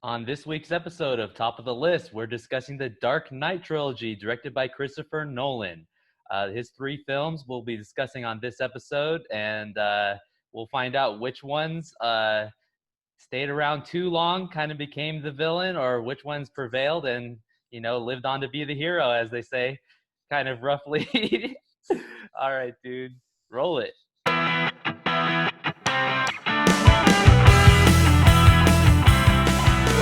On this week's episode of Top of the List, we're discussing the Dark Knight trilogy directed by Christopher Nolan. His three films we'll be discussing on this episode, and we'll find out which ones stayed around too long, kind of became the villain, or which ones prevailed and, lived on to be the hero, as they say, kind of roughly. All right, dude, roll it.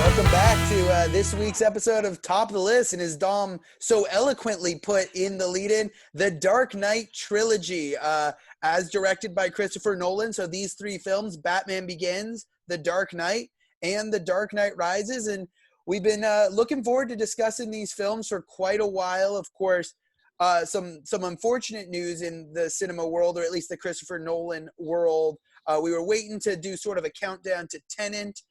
Welcome back to this week's episode of Top of the List, and as Dom so eloquently put in the lead-in, the Dark Knight trilogy, as directed by Christopher Nolan. So these three films, Batman Begins, The Dark Knight, and The Dark Knight Rises, and we've been looking forward to discussing these films for quite a while. Of course, some unfortunate news in the cinema world, or at least the Christopher Nolan world. We were waiting to do sort of a countdown to Tenet.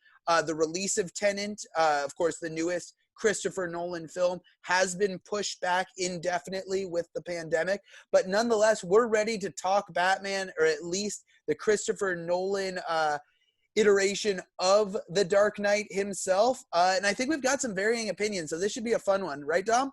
The release of Tenet, of course, the newest Christopher Nolan film, has been pushed back indefinitely with the pandemic. But nonetheless, we're ready to talk Batman, or at least the Christopher Nolan iteration of The Dark Knight himself. And I think we've got some varying opinions, so this should be a fun one. Right, Dom?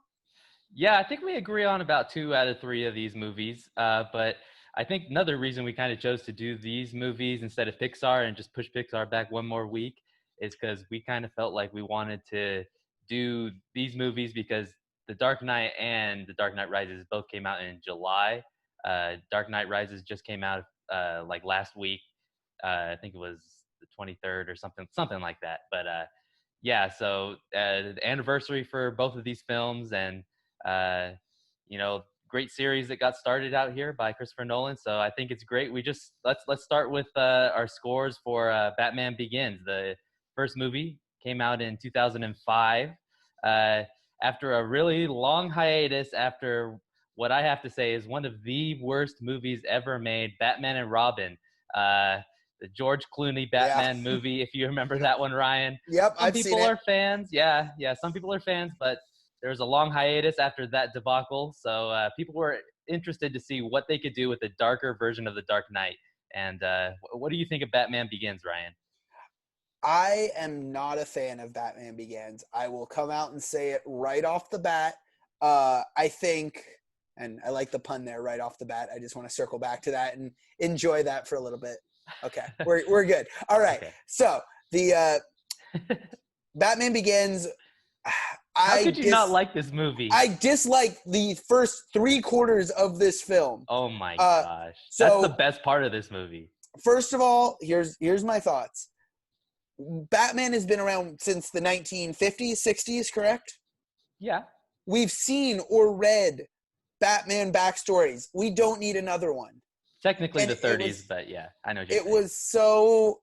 Yeah, I think we agree on about 2 out of 3 of these movies. But I think another reason we kind of chose to do these movies instead of Pixar and just push Pixar back one more week is because we kind of felt like we wanted to do these movies because The Dark Knight and The Dark Knight Rises both came out in July. Dark Knight Rises just came out like last week. I think it was the 23rd or something like that. But yeah, so the anniversary for both of these films, and great series that got started out here by Christopher Nolan. So I think it's great. Let's start with our scores for Batman Begins. The first movie came out in 2005 after a really long hiatus, after what I have to say is one of the worst movies ever made, Batman and Robin. The George Clooney Batman movie, if you remember that one, Ryan. Yep, Some I've seen it. people are fans. Yeah, some people are fans, but there was a long hiatus after that debacle. So people were interested to see what they could do with a darker version of The Dark Knight. And what do you think of Batman Begins, Ryan? I am not a fan of Batman Begins. I will come out and say it right off the bat. I think, and I like the pun there, right off the bat. I just want to circle back to that and enjoy that for a little bit. Okay, we're good. All right. Okay. So the Batman Begins. How could you not like this movie? I dislike the first 3/4 of this film. Oh my gosh. That's the best part of this movie. First of all, here's my thoughts. Batman has been around since the 1950s, 60s, correct? Yeah. We've seen or read Batman backstories. We don't need another one. Technically and the 30s, but yeah, I know what you're saying.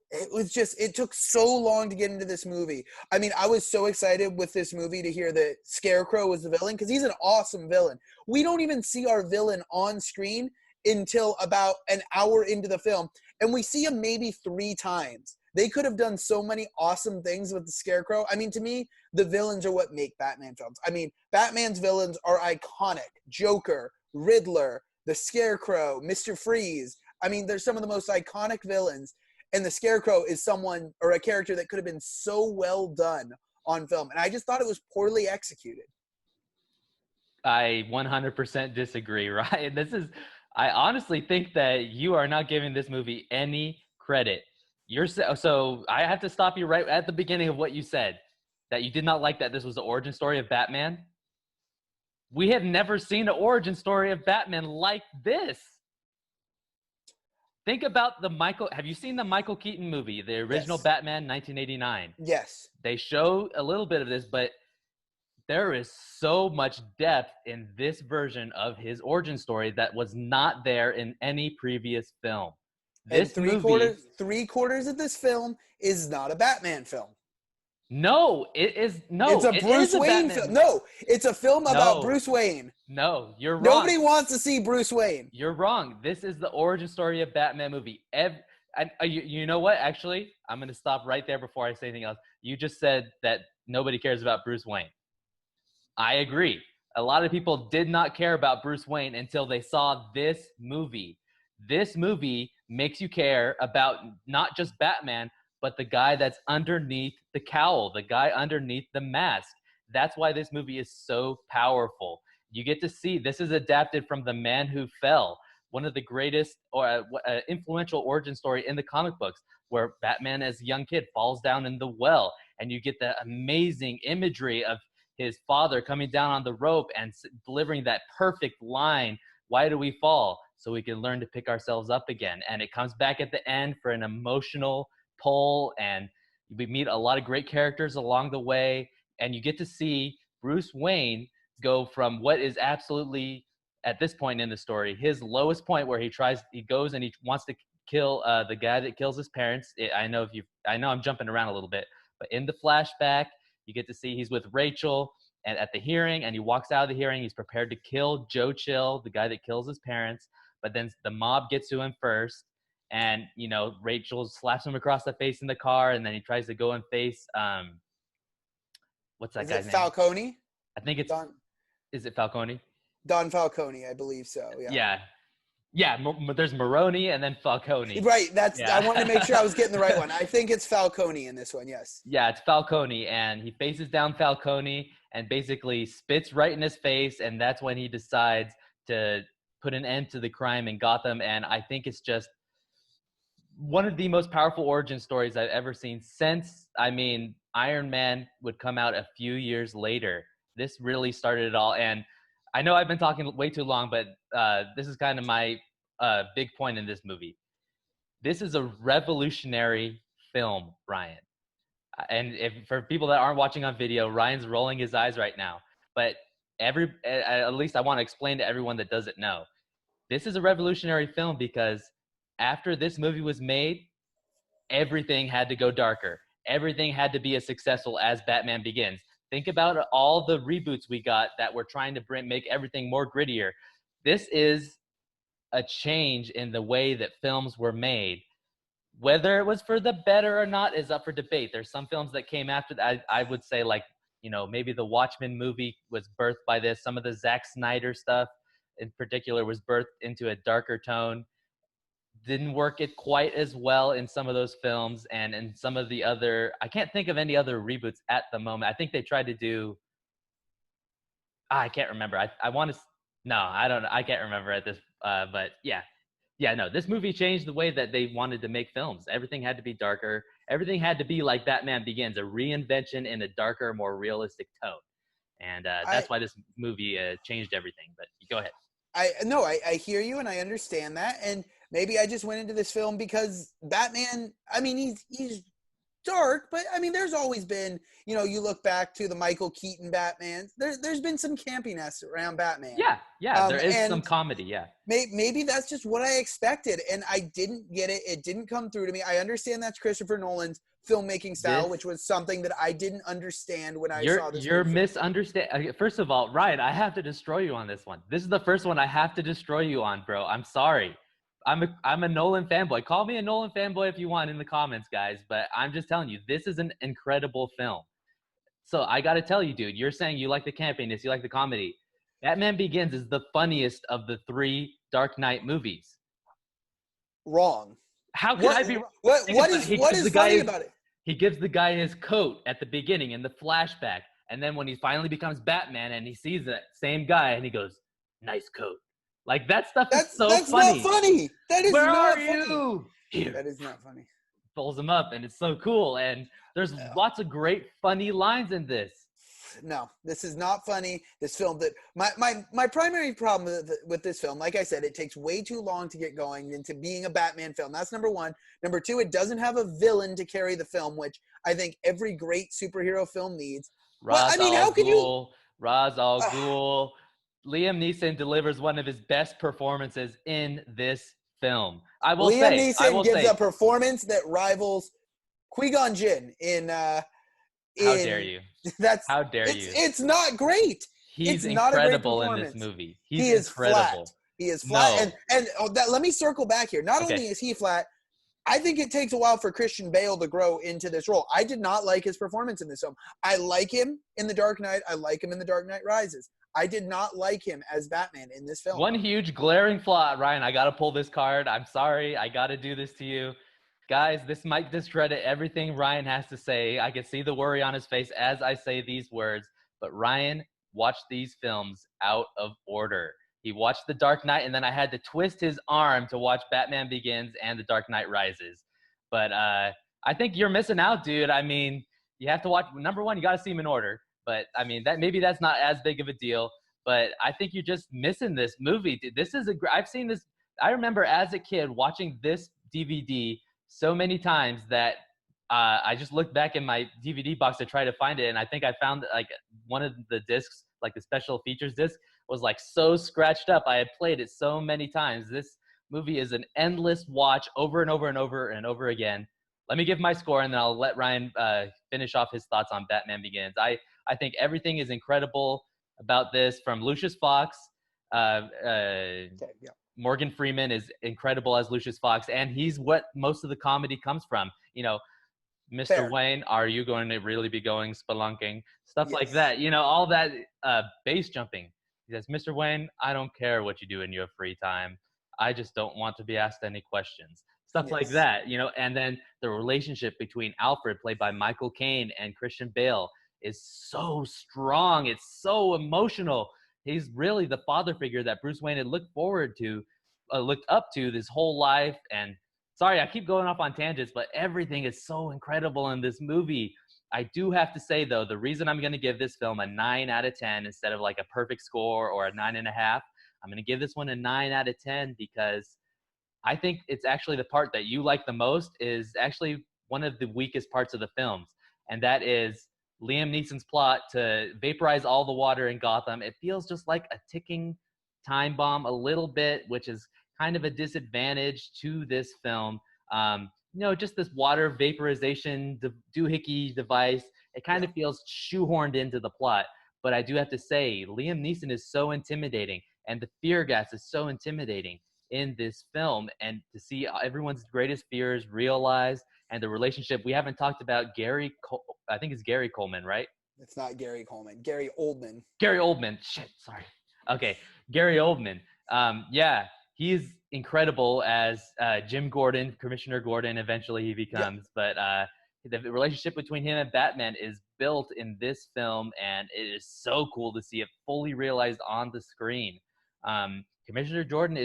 It took so long to get into this movie. I mean, I was so excited with this movie to hear that Scarecrow was the villain, because he's an awesome villain. We don't even see our villain on screen until about an hour into the film, and we see him maybe 3 times. They could have done so many awesome things with the Scarecrow. I mean, to me, the villains are what make Batman films. I mean, Batman's villains are iconic. Joker, Riddler, the Scarecrow, Mr. Freeze. I mean, they're some of the most iconic villains. And the Scarecrow is someone or a character that could have been so well done on film. And I just thought it was poorly executed. I 100% disagree, Ryan. I honestly think that you are not giving this movie any credit. So I have to stop you right at the beginning of what you said, that you did not like that this was the origin story of Batman. We have never seen an origin story of Batman like this. Think about have you seen the Michael Keaton movie, the original Yes. Batman, 1989? Yes. They show a little bit of this, but there is so much depth in this version of his origin story that was not there in any previous film. This movie, 3/4 of this film is not a Batman film. No, it is. No, it's a Bruce Wayne film. No, it's a film about Bruce Wayne. No, you're wrong. Nobody wants to see Bruce Wayne. You're wrong. This is the origin story of Batman movie. You know what? Actually, I'm going to stop right there before I say anything else. You just said that nobody cares about Bruce Wayne. I agree. A lot of people did not care about Bruce Wayne until they saw this movie. This movie makes you care about not just Batman, but the guy that's underneath the cowl, the guy underneath the mask. That's why this movie is so powerful. You get to see this is adapted from The Man Who Fell, one of the greatest or influential origin story in the comic books, where Batman as a young kid falls down in the well, and you get the amazing imagery of his father coming down on the rope and delivering that perfect line, why do we fall? So we can learn to pick ourselves up again. And it comes back at the end for an emotional pull, and we meet a lot of great characters along the way, and you get to see Bruce Wayne go from what is absolutely, at this point in the story, his lowest point, where he goes and he wants to kill the guy that kills his parents. I know I'm jumping around a little bit, but in the flashback, you get to see he's with Rachel and at the hearing, and he walks out of the hearing. He's prepared to kill Joe Chill, the guy that kills his parents, but then the mob gets to him first, and Rachel slaps him across the face in the car, and then he tries to go and face what's that guy's name? Falcone? I think it's Is it Falcone? Don Falcone, I believe so. Yeah. There's Maroni and then Falcone. Right. I wanted to make sure I was getting the right one. I think it's Falcone in this one. Yes. Yeah, it's Falcone, and he faces down Falcone and basically spits right in his face, and that's when he decides to put an end to the crime in Gotham. And I think it's just one of the most powerful origin stories I've ever seen since, Iron Man would come out a few years later. This really started it all. And I know I've been talking way too long, but this is kind of my big point in this movie. This is a revolutionary film, Ryan. And for people that aren't watching on video, Ryan's rolling his eyes right now. But at least I want to explain to everyone that doesn't know. This is a revolutionary film because after this movie was made, everything had to go darker. Everything had to be as successful as Batman Begins. Think about all the reboots we got that were trying to make everything more grittier. This is a change in the way that films were made. Whether it was for the better or not is up for debate. There's some films that came after that. I would say, like, maybe the Watchmen movie was birthed by this. Some of the Zack Snyder stuff in particular was birthed into a darker tone. Didn't work it quite as well in some of those films, and in some of the other, I can't think of any other reboots at the moment. I think they tried to do, I can't remember. I want to, no, I don't know. I can't remember at this, but no, this movie changed the way that they wanted to make films. Everything had to be darker. Everything had to be like Batman Begins, a reinvention in a darker, more realistic tone. And that's why this movie changed everything. But go ahead. I hear you, and I understand that. And maybe I just went into this film because Batman, he's dark, but there's always been, you look back to the Michael Keaton Batman, there's been some campiness around Batman. Yeah, there is some comedy, yeah. Maybe that's just what I expected, and I didn't get it. It didn't come through to me. I understand that's Christopher Nolan's filmmaking style, which was something that I didn't understand when I saw this. You're misunderstanding. First of all, Ryan, I have to destroy you on this one. This is the first one I have to destroy you on, bro. I'm sorry. I'm a Nolan fanboy. Call me a Nolan fanboy if you want in the comments, guys. But I'm just telling you, this is an incredible film. So I got to tell you, dude, you're saying you like the campiness, you like the comedy. Batman Begins is the funniest of the 3 Dark Knight movies. Wrong. How can I be wrong? What is funny about it? He gives the guy his coat at the beginning in the flashback. And then when he finally becomes Batman and he sees that same guy and he goes, nice coat. Like, that stuff is so funny. That's not funny. That is not funny. You? Here. That is not funny. Pulls him up, and it's so cool. And there's lots of great funny lines in this. No, this is not funny. This film, that my primary problem with this film, like I said, it takes way too long to get going into being a Batman film. That's number one. Number two, it doesn't have a villain to carry the film, which I think every great superhero film needs. Ra's al Ghul. Liam Neeson delivers one of his best performances in this film. Liam Neeson gives a performance that rivals Qui-Gon Jinn in how dare you? How dare you? It's not great. He's incredible in this movie. He is incredible. He is flat. And let me circle back here. Not only is he flat, I think it takes a while for Christian Bale to grow into this role. I did not like his performance in this film. I like him in The Dark Knight. I like him in The Dark Knight Rises. I did not like him as Batman in this film. One huge glaring flaw, Ryan, I got to pull this card. I'm sorry. I got to do this to you. Guys, this might discredit everything Ryan has to say. I can see the worry on his face as I say these words, but Ryan watched these films out of order. He watched The Dark Knight, and then I had to twist his arm to watch Batman Begins and The Dark Knight Rises. But I think you're missing out, dude. I mean, you have to watch number one. You got to see them in order. But I mean, that maybe that's not as big of a deal. But I think you're just missing this movie. Dude, this is I've seen this. I remember as a kid watching this DVD so many times that I just looked back in my DVD box to try to find it, and I think I found like one of the discs, like the special features disc, was like so scratched up. I had played it so many times. This movie is an endless watch over and over and over and over again. Let me give my score, and then I'll let Ryan finish off his thoughts on Batman Begins. I think everything is incredible about this, from Lucius Fox. Okay, yeah. Morgan Freeman is incredible as Lucius Fox, and he's what most of the comedy comes from. You know, Mr. Fair. Wayne, are you going to really be going spelunking? Stuff like that. You know, all that base jumping. He says, Mr. Wayne, I don't care what you do in your free time. I just don't want to be asked any questions. Stuff like that, you know, and then the relationship between Alfred, played by Michael Caine, and Christian Bale is so strong. It's so emotional. He's really the father figure that Bruce Wayne had looked up to this whole life. And sorry, I keep going off on tangents, but everything is so incredible in this movie. I do have to say, though, the reason I'm going to give this film a 9 out of 10 instead of like a perfect score or a 9.5, I'm going to give this one a 9 out of 10 because I think it's actually the part that you like the most is actually one of the weakest parts of the films. And that is Liam Neeson's plot to vaporize all the water in Gotham. It feels just like a ticking time bomb a little bit, which is kind of a disadvantage to this film. You know, just this water vaporization doohickey device. It kind of feels shoehorned into the plot. But I do have to say, Liam Neeson is so intimidating, and the fear gas is so intimidating in this film. And to see everyone's greatest fears realized, and the relationship. We haven't talked about I think it's Gary Coleman, right? It's not Gary Coleman. Gary Oldman. Gary Oldman. Shit, sorry. Okay, Gary Oldman. Yeah, he's incredible as Jim Gordon, Commissioner Gordon. Eventually, he becomes. But the relationship between him and Batman is built in this film, and it is so cool to see it fully realized on the screen. Commissioner Gordon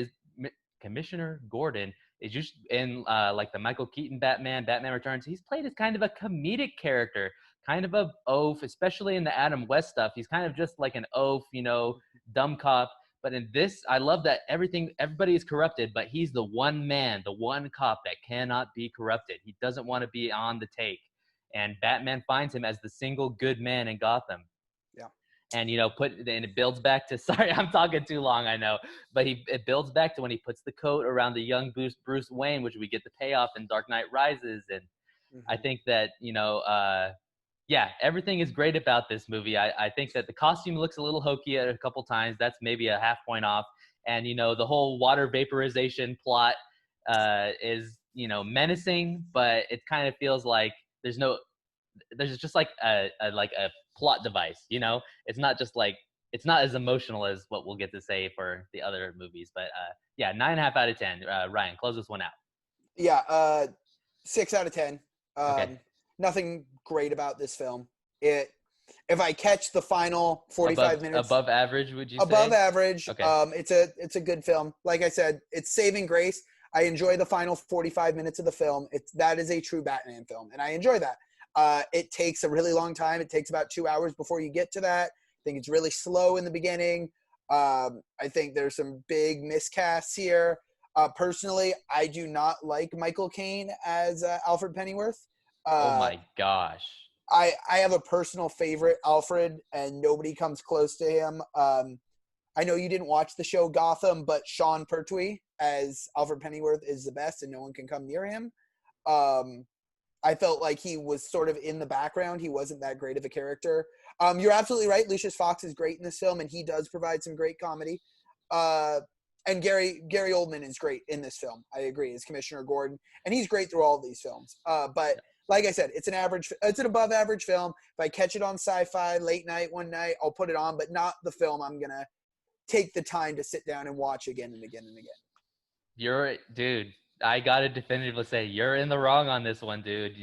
is just in like the Michael Keaton Batman Returns. He's played as kind of a comedic character, kind of a oaf, especially in the Adam West stuff. He's kind of just like an oaf, you know, dumb cop. But in this, I love that everybody is corrupted, but he's the one man, the one cop that cannot be corrupted. He doesn't want to be on the take. And Batman finds him as the single good man in Gotham. Yeah. And, you know, and it builds back to, sorry, I'm talking too long, I know, but it builds back to when he puts the coat around the young Bruce Wayne, which we get the payoff in Dark Knight Rises. And I think that, you know, yeah, everything is great about this movie. I think that the costume looks a little hokey at a couple times. That's maybe a half point off. And, you know, the whole water vaporization plot is, you know, menacing, but it kind of feels like there's just like a plot device, you know? It's not as emotional as what we'll get to say for the other movies. But yeah, 9.5 out of 10. Ryan, close this one out. Yeah, 6 out of 10. Okay. Nothing great about this film. If I catch the final 45 minutes above average, would you say? Above average. Okay. It's a good film. Like I said, it's saving grace. I enjoy the final 45 minutes of the film. That is a true Batman film, and I enjoy that. It takes a really long time. It takes about 2 hours before you get to that. I think it's really slow in the beginning. I think there's some big miscasts here. Personally, I do not like Michael Caine as Alfred Pennyworth. Oh my gosh. I have a personal favorite, Alfred, and nobody comes close to him. I know you didn't watch the show Gotham, but Sean Pertwee as Alfred Pennyworth is the best, and no one can come near him. I felt like he was sort of in the background. He wasn't that great of a character. You're absolutely right. Lucius Fox is great in this film, and he does provide some great comedy. And Gary Oldman is great in this film. I agree, as Commissioner Gordon, and he's great through all of these films. But like I said, it's an above average film. If I catch it on Sci-Fi late night one night, I'll put it on, but not the film I'm gonna take the time to sit down and watch again and again and again. Dude, I gotta definitively say you're in the wrong on this one, dude.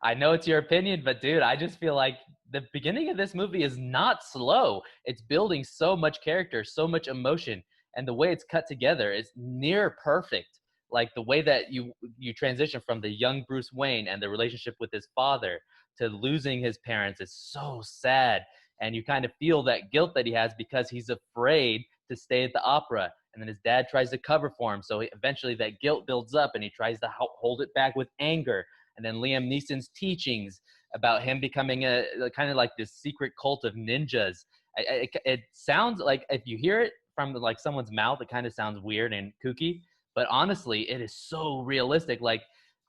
I know it's your opinion, but dude, I just feel like the beginning of this movie is not slow. It's building so much character, so much emotion, and the way it's cut together is near perfect. Like the way that you transition from the young Bruce Wayne and the relationship with his father to losing his parents is so sad, and you kind of feel that guilt that he has because he's afraid to stay at the opera, and then his dad tries to cover for him, so eventually that guilt builds up and he tries to hold it back with anger. And then Liam Neeson's teachings about him becoming a kind of like this secret cult of ninjas. It sounds like, if you hear it from like someone's mouth, it kind of sounds weird and kooky, but honestly it is so realistic. Like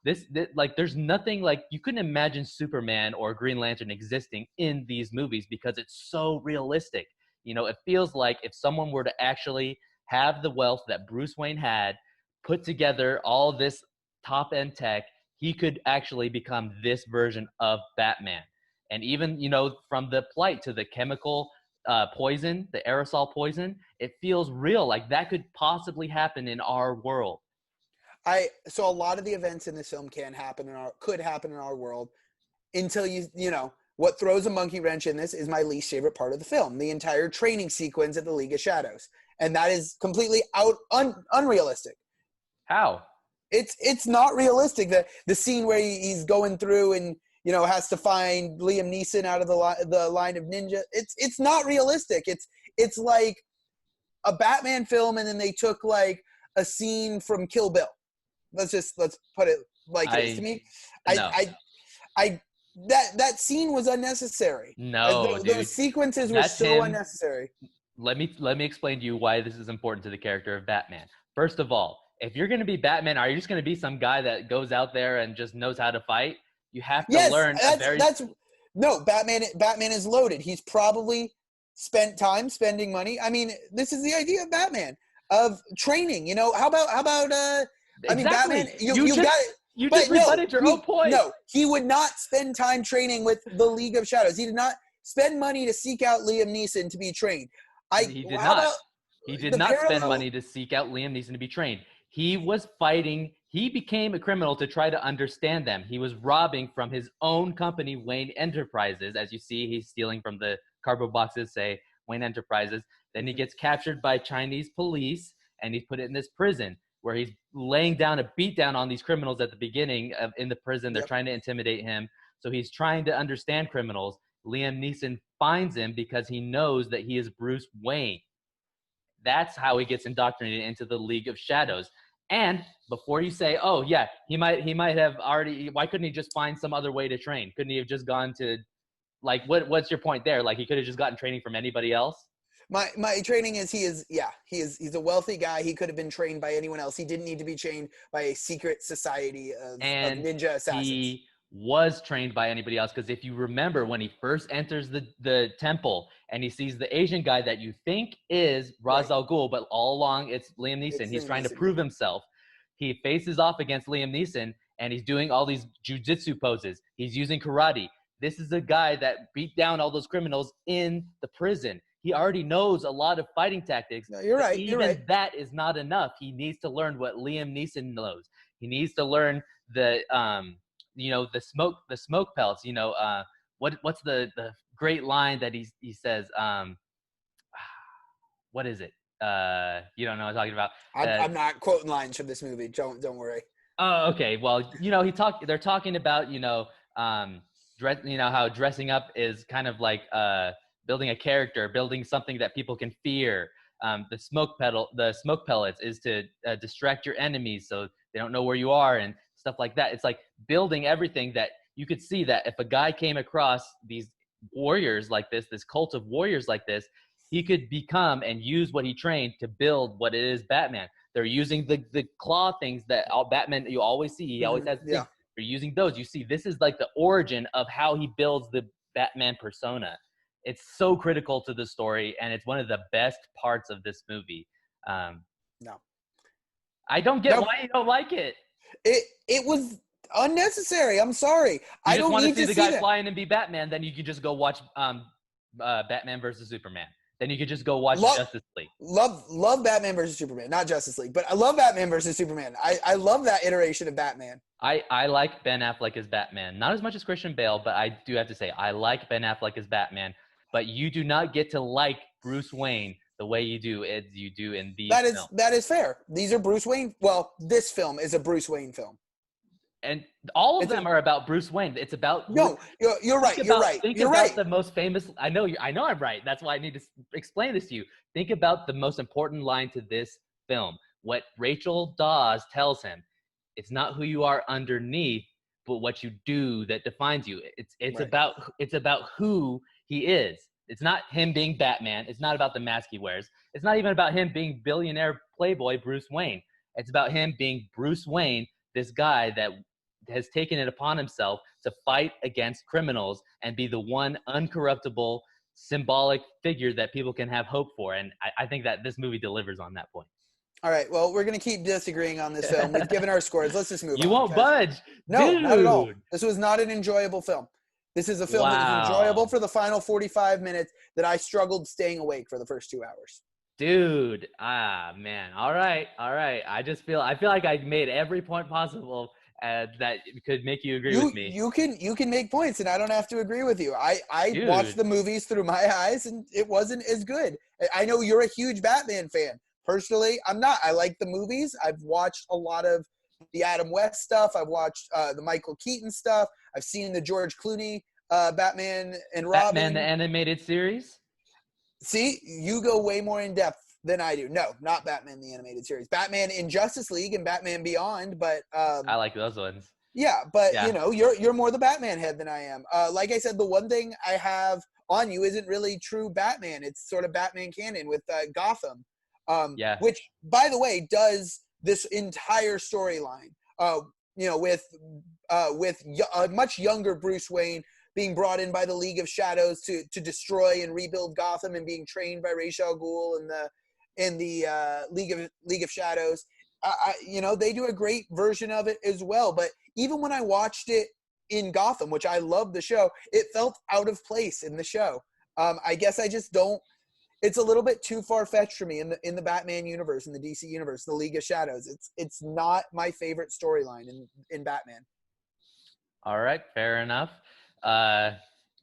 this like there's nothing, like you couldn't imagine Superman or Green Lantern existing in these movies because it's so realistic. It feels like if someone were to actually have the wealth that Bruce Wayne had, put together all this top end tech, he could actually become this version of Batman. And even, from the plight to the chemical poison, the aerosol poison, it feels real. Like that could possibly happen in our world. So a lot of the events in this film could happen in our world until what throws a monkey wrench in this is my least favorite part of the film, the entire training sequence at the League of Shadows. And that is completely unrealistic. How? It's not realistic. The scene where he's going through and has to find Liam Neeson out of the line of ninja. It's not realistic. It's like a Batman film, and then they took like a scene from Kill Bill. Let's put it like it is to me. No. That scene was unnecessary. No, dude. Those sequences were so unnecessary. Let me explain to you why this is important to the character of Batman. First of all, if you're going to be Batman, are you just going to be some guy that goes out there and just knows how to fight? You have to learn. No, Batman is loaded. He's probably spent time spending money. I mean, this is the idea of Batman, of training. How about Exactly. I mean, Batman, you just rebutted your own point. No, he would not spend time training with the League of Shadows. He did not spend money to seek out Liam Neeson to be trained. He did not. He did not spend money to seek out Liam Neeson to be trained. He was fighting. He became a criminal to try to understand them. He was robbing from his own company, Wayne Enterprises. As you see, he's stealing from the cardboard boxes, say Wayne Enterprises. Then he gets captured by Chinese police, and he's put in this prison where he's laying down a beatdown on these criminals at the beginning in the prison. They're trying to intimidate him. So he's trying to understand criminals. Liam Neeson finds him because he knows that he is Bruce Wayne. That's how he gets indoctrinated into the League of Shadows. And before you say, oh yeah, he might have already, why couldn't he just find some other way to train? Couldn't he have just gone to, like, what's your point there? Like, he could have just gotten training from anybody else? My training is he's a wealthy guy. He could have been trained by anyone else. He didn't need to be trained by a secret society of ninja assassins. He was trained by anybody else, because if you remember when he first enters the temple and he sees the Asian guy that you think is Ra's al Ghul, but all along it's Liam Neeson. He's trying to prove himself. He faces off against Liam Neeson and he's doing all these jujitsu poses. He's using karate. This is a guy that beat down all those criminals in the prison. He already knows a lot of fighting tactics. No, you're right. Even that is not enough. He needs to learn what Liam Neeson knows. He needs to learn the smoke pelts. What's the great line that he says? What is it? You don't know what I'm talking about. I'm not quoting lines from this movie. Don't worry. Oh, okay. Well, they're talking about how dressing up is kind of like building a character, building something that people can fear. The smoke pellets is to distract your enemies so they don't know where you are and stuff like that. It's like building everything that you could see that if a guy came across these warriors like this cult of warriors like this, he could become and use what he trained to build what it is Batman. They're using the claw things that Batman you always see. He always has things. Yeah. They're using those. You see, this is like the origin of how he builds the Batman persona. It's so critical to the story, and it's one of the best parts of this movie. No. I don't get why you don't like it. It was unnecessary. I'm sorry. I don't want to see the guy flying and be Batman. Then you can just go watch Batman versus Superman. then you could just go watch Love, Justice League. love Batman versus Superman, not Justice League, but I love Batman versus Superman. I love that iteration of Batman. I like Ben Affleck as Batman. Not as much as Christian Bale, but I do have to say I like Ben Affleck as Batman. But you do not get to like Bruce Wayne the way you do in these films. That is fair. These are Bruce Wayne. Well, this film is a Bruce Wayne film. And all of them are about Bruce Wayne. It's about no. You're right. You're right. Think you're about right. the most famous. I know I'm right. That's why I need to explain this to you. Think about the most important line to this film. What Rachel Dawes tells him. It's not who you are underneath, but what you do that defines you. It's about who he is. It's not him being Batman. It's not about the mask he wears. It's not even about him being billionaire playboy Bruce Wayne. It's about him being Bruce Wayne, this guy that has taken it upon himself to fight against criminals and be the one uncorruptible, symbolic figure that people can have hope for. And I think that this movie delivers on that point. All right. Well, we're going to keep disagreeing on this film. We've given our scores. Let's just move on. You won't budge. No, Dude. not at all. This was not an enjoyable film. This is a film that was enjoyable for the final 45 minutes that I struggled staying awake for the first 2 hours. Dude, man. All right. I feel like I made every point possible that could make you agree with me. You can make points, and I don't have to agree with you. I watched the movies through my eyes, and it wasn't as good. I know you're a huge Batman fan. Personally, I'm not. I like the movies. I've watched a lot of the Adam West stuff. I've watched the Michael Keaton stuff. I've seen the George Clooney Batman and Robin. Batman the animated series? See, you go way more in depth than I do. No, not Batman the animated series. Batman in Justice League and Batman Beyond, but I like those ones. Yeah, but you know, you're more the Batman head than I am. Like I said, the one thing I have on you isn't really true Batman. It's sort of Batman canon with Gotham. Which, by the way, does this entire storyline. With a much younger Bruce Wayne being brought in by the League of Shadows to destroy and rebuild Gotham, and being trained by Ra's al Ghul in the League of Shadows. They do a great version of it as well. But even when I watched it in Gotham, which I love the show, it felt out of place in the show. I guess I just don't. It's a little bit too far-fetched for me in the Batman universe, in the DC universe, the League of Shadows. It's not my favorite storyline in Batman. All right, fair enough.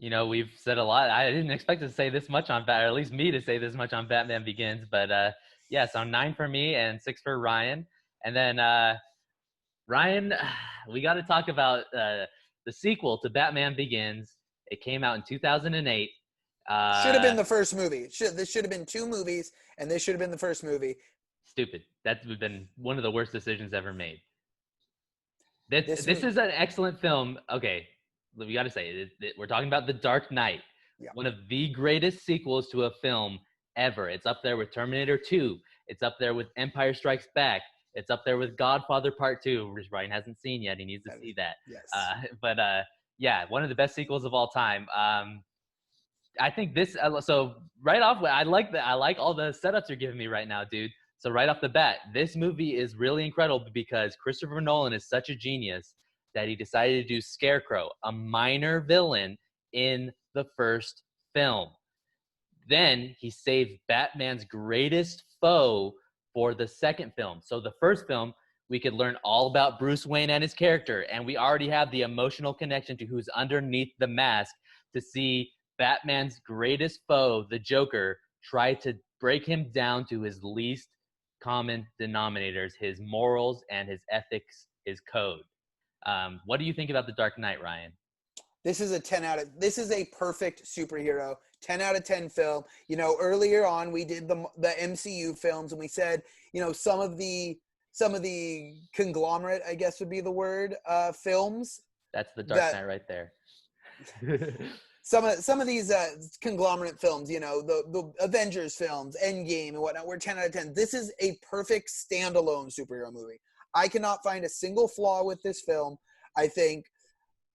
We've said a lot. I didn't expect to say this much on Batman, or at least me to say this much on Batman Begins. But so 9 for me and 6 for Ryan. And then Ryan, we got to talk about the sequel to Batman Begins. It came out in 2008. Should have been the first movie. This should have been 2 movies, and this should have been the first movie. Stupid. That's been one of the worst decisions ever made. This is an excellent film. Okay, we got to say it. We're talking about The Dark Knight, one of the greatest sequels to a film ever. It's up there with Terminator 2. It's up there with Empire Strikes Back. It's up there with Godfather Part 2, which Ryan hasn't seen yet. He needs to see that. Yes. One of the best sequels of all time. I think this. So right off, I like all the setups you're giving me right now, dude. So right off the bat, this movie is really incredible because Christopher Nolan is such a genius that he decided to do Scarecrow, a minor villain, in the first film. Then he saved Batman's greatest foe for the second film. So the first film, we could learn all about Bruce Wayne and his character, and we already have the emotional connection to who's underneath the mask to see Batman's greatest foe, the Joker, try to break him down to his least common denominators, his morals and his ethics, his code. What do you think about The Dark Knight, Ryan? This is a perfect superhero 10 out of 10 film. Earlier on we did the MCU films, and we said, some of the conglomerate, I guess would be the word, films. That's The Dark Knight right there. Some of these conglomerate films, the Avengers films, Endgame and whatnot, were 10 out of 10. This is a perfect standalone superhero movie. I cannot find a single flaw with this film. I think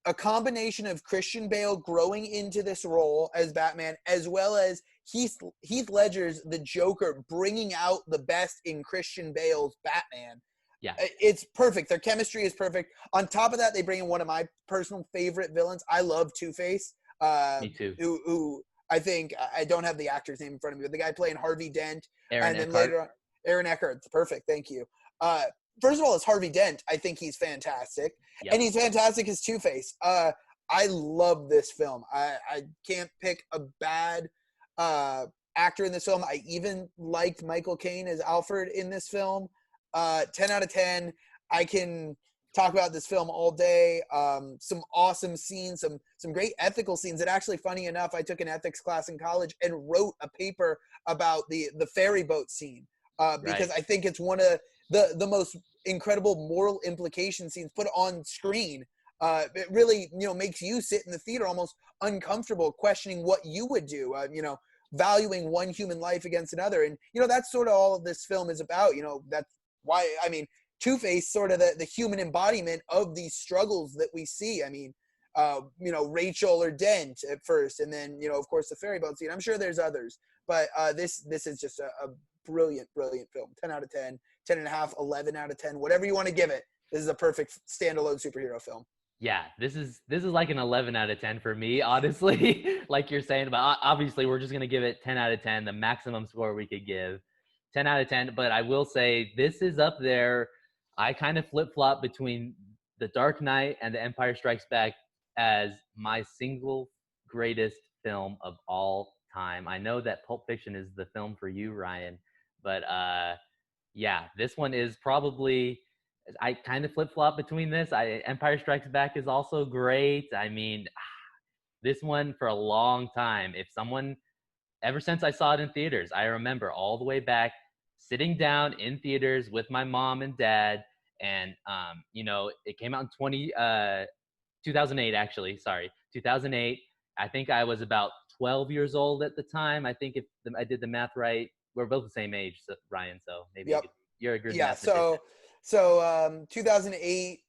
a combination of Christian Bale growing into this role as Batman, as well as Heath Ledger's the Joker bringing out the best in Christian Bale's Batman. Yeah, it's perfect. Their chemistry is perfect. On top of that, they bring in one of my personal favorite villains. I love Two-Face. Me too. Who I think I don't have the actor's name in front of me, but the guy playing Harvey Dent, Aaron and then Eckhart. later on, Aaron Eckhart. Perfect, thank you. First of all, as Harvey Dent, I think he's fantastic, Yep. and he's fantastic as Two-Face. I love this film. I can't pick a bad uh, actor in this film. I even liked Michael Caine as Alfred in this film. 10 out of 10. I can talk about this film all day. Some awesome scenes, some great ethical scenes. And actually, funny enough, I took an ethics class in college and wrote a paper about the ferry boat scene because Right. I think it's one of the most incredible moral implication scenes put on screen. It really makes you sit in the theater almost uncomfortable, questioning what you would do. Valuing one human life against another, and that's sort of all of this film is about. That's why Two-Face sort of the human embodiment of these struggles that we see. Rachel or Dent at first, and then of course the ferry boat scene. I'm sure there's others, but this is just a brilliant film. 10 out of 10, 10 and a half, 11 out of 10, whatever you want to give it. This is a perfect standalone superhero film. Yeah, this is like an 11 out of 10 for me, honestly. Like you're saying, but obviously we're just gonna give it 10 out of 10, the maximum score we could give, 10 out of 10. But I will say this is up there. I kind of flip flop between The Dark Knight and The Empire Strikes Back as my single greatest film of all time. I know that Pulp Fiction is the film for you, Ryan, but yeah, this one is probably. I kind of flip flop between this. Empire Strikes Back is also great. I mean, this one for a long time. If someone ever since I saw it in theaters, I remember all the way back sitting down in theaters with my mom and dad, and it came out in 2008 actually. Sorry, 2008. I think I was about 12 years old at the time. I think if I did the math right, we're both the same age, so, Ryan. So maybe Yep. you're a good Yeah. mathematician. So 2008,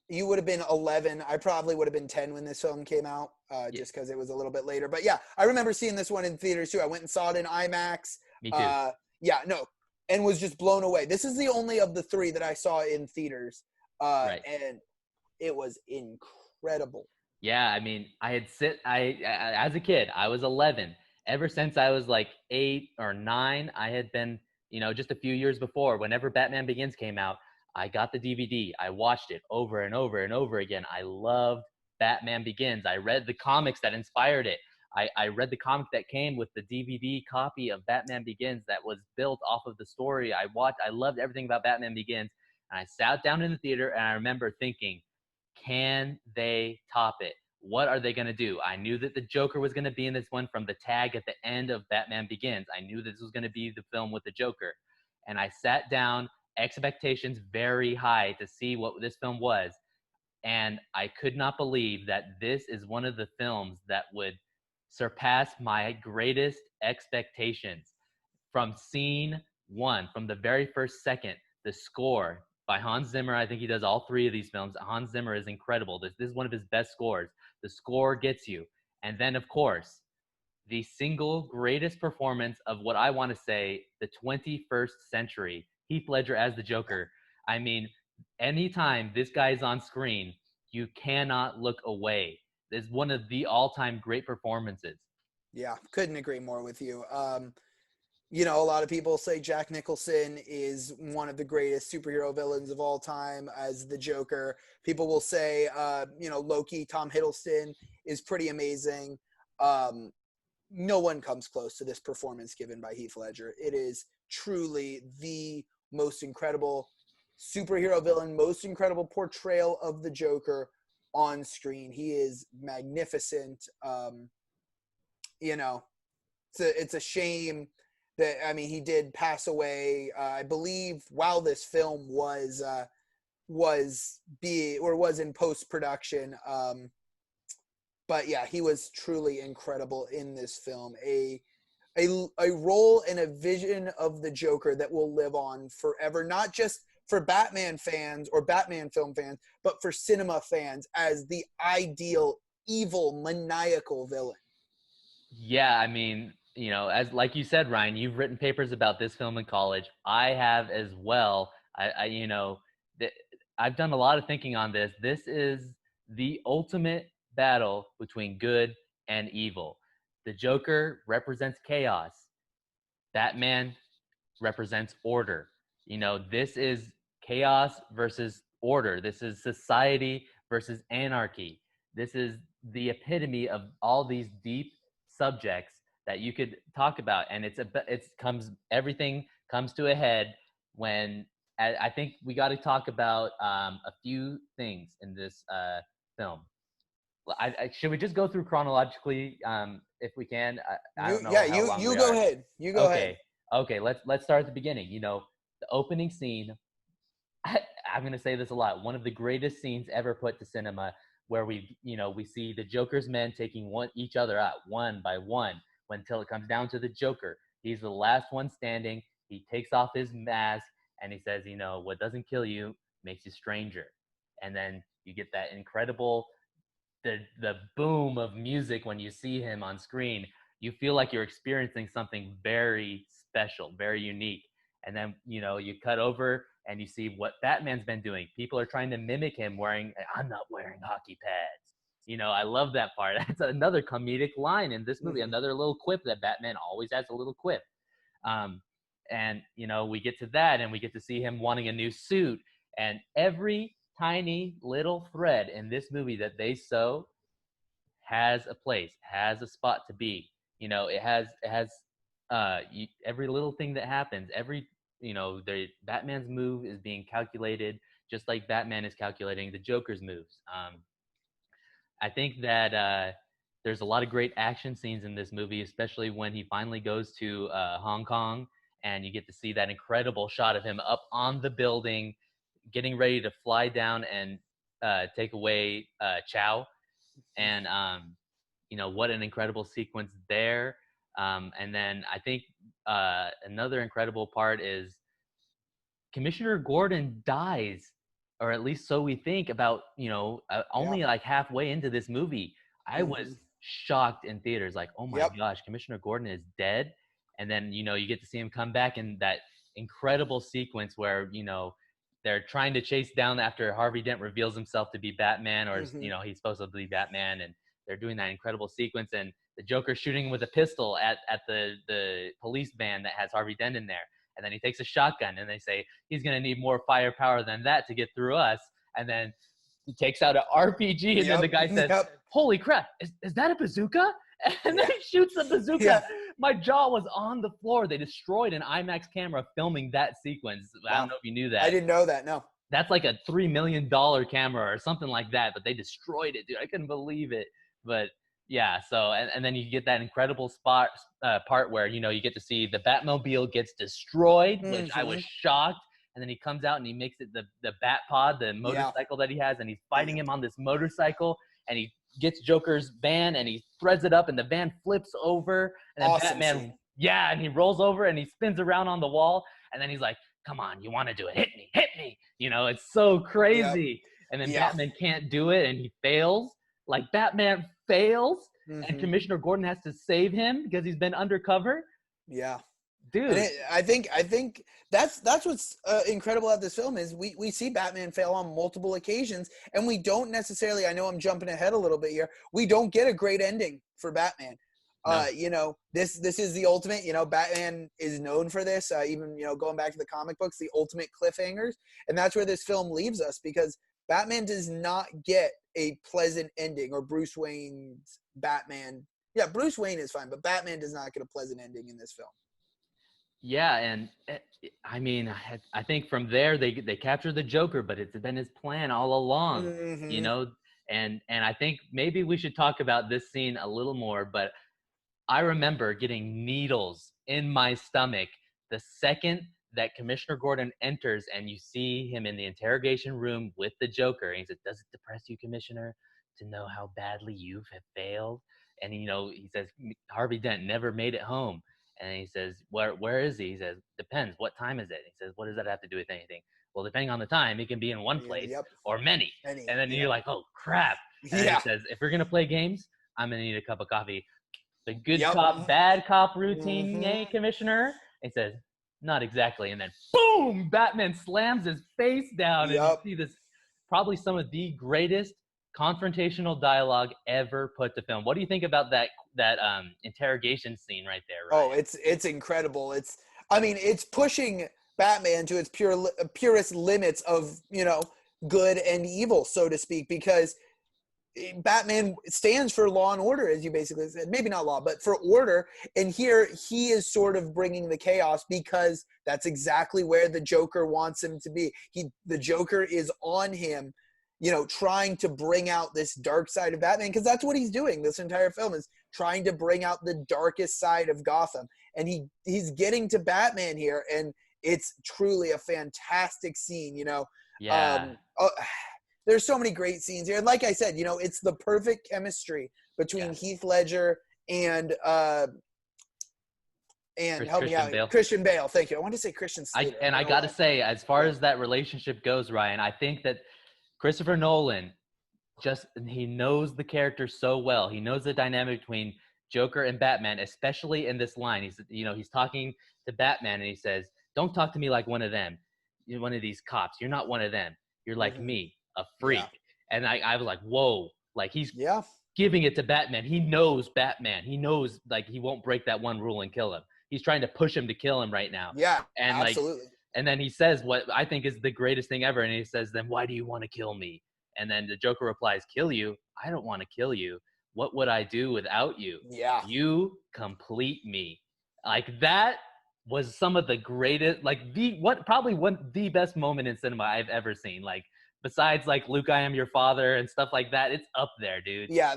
you would have been 11. I probably would have been 10 when this film came out, Yeah, just because it was a little bit later. But yeah, I remember seeing this one in theaters too. I went and saw it in IMAX. me too. Uh, yeah, no, and was just blown away. This is the only of the three that I saw in theaters, Right. and it was incredible. Yeah, I mean, as a kid, I was 11. Ever since I was like 8 or 9, I had been, just a few years before, whenever Batman Begins came out, I got the DVD. I watched it over and over and over again. I loved Batman Begins. I read the comics that inspired it. I read the comic that came with the DVD copy of Batman Begins that was built off of the story. I loved everything about Batman Begins. And I sat down in the theater and I remember thinking, can they top it? What are they going to do? I knew that the Joker was going to be in this one from the tag at the end of Batman Begins. I knew this was going to be the film with the Joker. And I sat down, expectations very high to see what this film was. And I could not believe that this is one of the films that would surpass my greatest expectations from scene one, from the very first second. The score by Hans Zimmer. I think he does all three of these films. Hans Zimmer is incredible. This is one of his best scores. The score gets you. And then, of course, the single greatest performance of what I want to say the 21st century, Heath Ledger as the Joker. I mean, anytime this guy's on screen, you cannot look away. It's one of the all-time great performances. Yeah, couldn't agree more with you. A lot of people say Jack Nicholson is one of the greatest superhero villains of all time as the Joker. People will say, Loki, Tom Hiddleston is pretty amazing. Um, no one comes close to this performance given by Heath Ledger. It is truly the most incredible superhero villain, most incredible portrayal of the Joker on screen. He is magnificent. You know, it's a shame that he did pass away. I believe while this film was in post production. But yeah, he was truly incredible in this film. A role and a vision of the Joker that will live on forever, not just for Batman fans or Batman film fans, but for cinema fans as the ideal evil maniacal villain. Yeah, I mean, as like you said, Ryan, you've written papers about this film in college. I have as well. Th- I've done a lot of thinking on this. This is the ultimate battle between good and evil. The Joker represents chaos. Batman represents order. This is chaos versus order. This is society versus anarchy. This is the epitome of all these deep subjects that you could talk about, and everything comes to a head when I think we got to talk about a few things in this film. Should we just go through chronologically if we can? I don't know how long You we go are. ahead. You go ahead. Okay. Let's start at the beginning. The opening scene. I'm gonna say this a lot. One of the greatest scenes ever put to cinema, where we see the Joker's men taking each other out one by one, until it comes down to the Joker. He's the last one standing. He takes off his mask and he says, "What doesn't kill you makes you stranger." And then you get that incredible the boom of music when you see him on screen. You feel like you're experiencing something very special, very unique. And then you cut over and you see what Batman's been doing. People are trying to mimic him wearing. I'm not wearing hockey pads. I love that part. That's another comedic line in this movie. Another little quip that Batman always has, a little quip. And we get to that, and we get to see him wanting a new suit, and every tiny little thread in this movie that they sew has a place, has a spot to be. Every little thing that happens, the Batman's move is being calculated, just like Batman is calculating the Joker's moves. I think that there's a lot of great action scenes in this movie, especially when he finally goes to Hong Kong, and you get to see that incredible shot of him up on the building, getting ready to fly down and take away Chow. And what an incredible sequence there. And then I think another incredible part is Commissioner Gordon dies, or at least so we think, about only like halfway into this movie. I was shocked in theaters, like, oh my gosh, Commissioner Gordon is dead. And then you get to see him come back in that incredible sequence where they're trying to chase down after Harvey Dent reveals himself to be Batman, or he's supposed to be Batman, and they're doing that incredible sequence, and the Joker shooting with a pistol at the police van that has Harvey Dent in there. And then he takes a shotgun, and they say he's going to need more firepower than that to get through us. And then he takes out an RPG, and then the guy says, holy crap, is that a bazooka? And then he shoots the bazooka. My jaw was on the floor. They destroyed an IMAX camera filming that sequence. Wow. I don't know if you knew that. I didn't know that, no. That's like a $3 million camera or something like that, but they destroyed it, dude. I couldn't believe it. But yeah, so and then you get that incredible part where you get to see the Batmobile gets destroyed, which I was shocked. And then he comes out and he makes it the Bat Pod, the motorcycle that he has, and he's fighting him on this motorcycle, and he gets Joker's van and he threads it up, and the van flips over, and then Batman scene. And he rolls over and he spins around on the wall, and then he's like, come on, you want to do it, hit me. It's so crazy. And then Batman can't do it, and he fails. Like, Batman fails, and Commissioner Gordon has to save him because he's been undercover. Dude, I think that's what's incredible about this film is we see Batman fail on multiple occasions, and we don't necessarily, I know I'm jumping ahead a little bit here, we don't get a great ending for Batman. No. This is the ultimate, Batman is known for this, even going back to the comic books, the ultimate cliffhangers, and that's where this film leaves us, because Batman does not get a pleasant ending, or Bruce Wayne's Batman. Yeah, Bruce Wayne is fine, but Batman does not get a pleasant ending in this film. Yeah, and I mean, I think from there they capture the Joker, but it's been his plan all along, and I think maybe we should talk about this scene a little more. But I remember getting needles in my stomach the second that Commissioner Gordon enters, and you see him in the interrogation room with the Joker, and he says, "Does it depress you, Commissioner, to know how badly you have failed?" And he says, "Harvey Dent never made it home." And he says, where is he? He says, "Depends. What time is it?" He says, "What does that have to do with anything?" "Well, depending on the time, he can be in one place or many." And then you're like, oh, crap. And he says, "If we're going to play games, I'm going to need a cup of coffee." The good cop, bad cop routine, Commissioner? He says, "Not exactly." And then, boom, Batman slams his face down. And you see this, probably some of the greatest confrontational dialogue ever put to film. What do you think about that interrogation scene right there, Ryan? Oh, it's incredible. I mean, it's pushing Batman to its purest limits of, good and evil, so to speak, because Batman stands for law and order, as you basically said. Maybe not law, but for order. And here he is sort of bringing the chaos because that's exactly where the Joker wants him to be. The Joker is on him, trying to bring out this dark side of Batman, because that's what he's doing. This entire film is trying to bring out the darkest side of Gotham. And he's getting to Batman here, and it's truly a fantastic scene, Yeah. There's so many great scenes here. And like I said, it's the perfect chemistry between Yes. Heath Ledger and help me Christian out, Bale. Christian Bale. Thank you. I want to say Christian Slater. I gotta say, as far as that relationship goes, Ryan, I think that Christopher Nolan he knows the character so well. He knows the dynamic between Joker and Batman, especially in this line. He's talking to Batman and he says, "Don't talk to me like one of them. You're one of these cops. You're not one of them. You're like me, a freak." Yeah. And I was like, whoa, like he's Yeah. giving it to Batman. He knows Batman. He knows like he won't break that one rule and kill him. He's trying to push him to kill him right now. Yeah. And Absolutely. and then he says what I think is the greatest thing ever. And he says, "Then why do you want to kill me?" And then the Joker replies, "Kill you? I don't want to kill you. What would I do without you? Yeah. You complete me." Like that was some of the greatest, like the best moment in cinema I've ever seen. Like besides like Luke, I am your father and stuff like that, it's up there, dude. Yeah.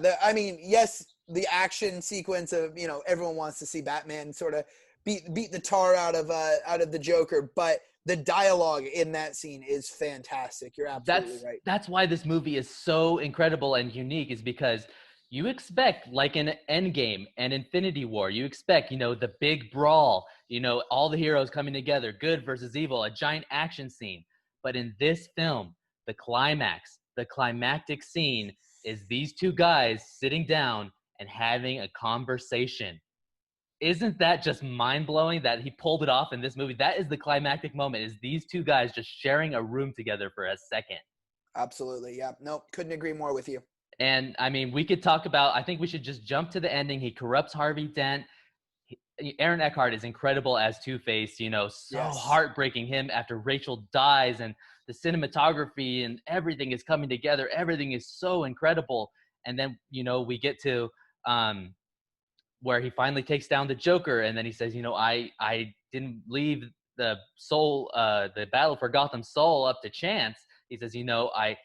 Yes, the action sequence of, everyone wants to see Batman sort of beat the tar out of the Joker, but the dialogue in that scene is fantastic. You're absolutely right. That's why this movie is so incredible and unique, is because you expect, like in Endgame and Infinity War, you expect, the big brawl, all the heroes coming together, good versus evil, a giant action scene. But in this film, the climactic scene is these two guys sitting down and having a conversation. Isn't that just mind-blowing that he pulled it off in this movie? That is the climactic moment, is these two guys just sharing a room together for a second. Absolutely. Yeah. Nope. Couldn't agree more with you. And I mean, we could talk about, I think we should just jump to the ending. He corrupts Harvey Dent. Aaron Eckhart is incredible as Two-Face, so Yes. heartbreaking him after Rachel dies, and the cinematography and everything is coming together. Everything is so incredible. And then, we get to where he finally takes down the Joker, and then he says, I didn't leave the battle for Gotham's soul up to chance. He says, I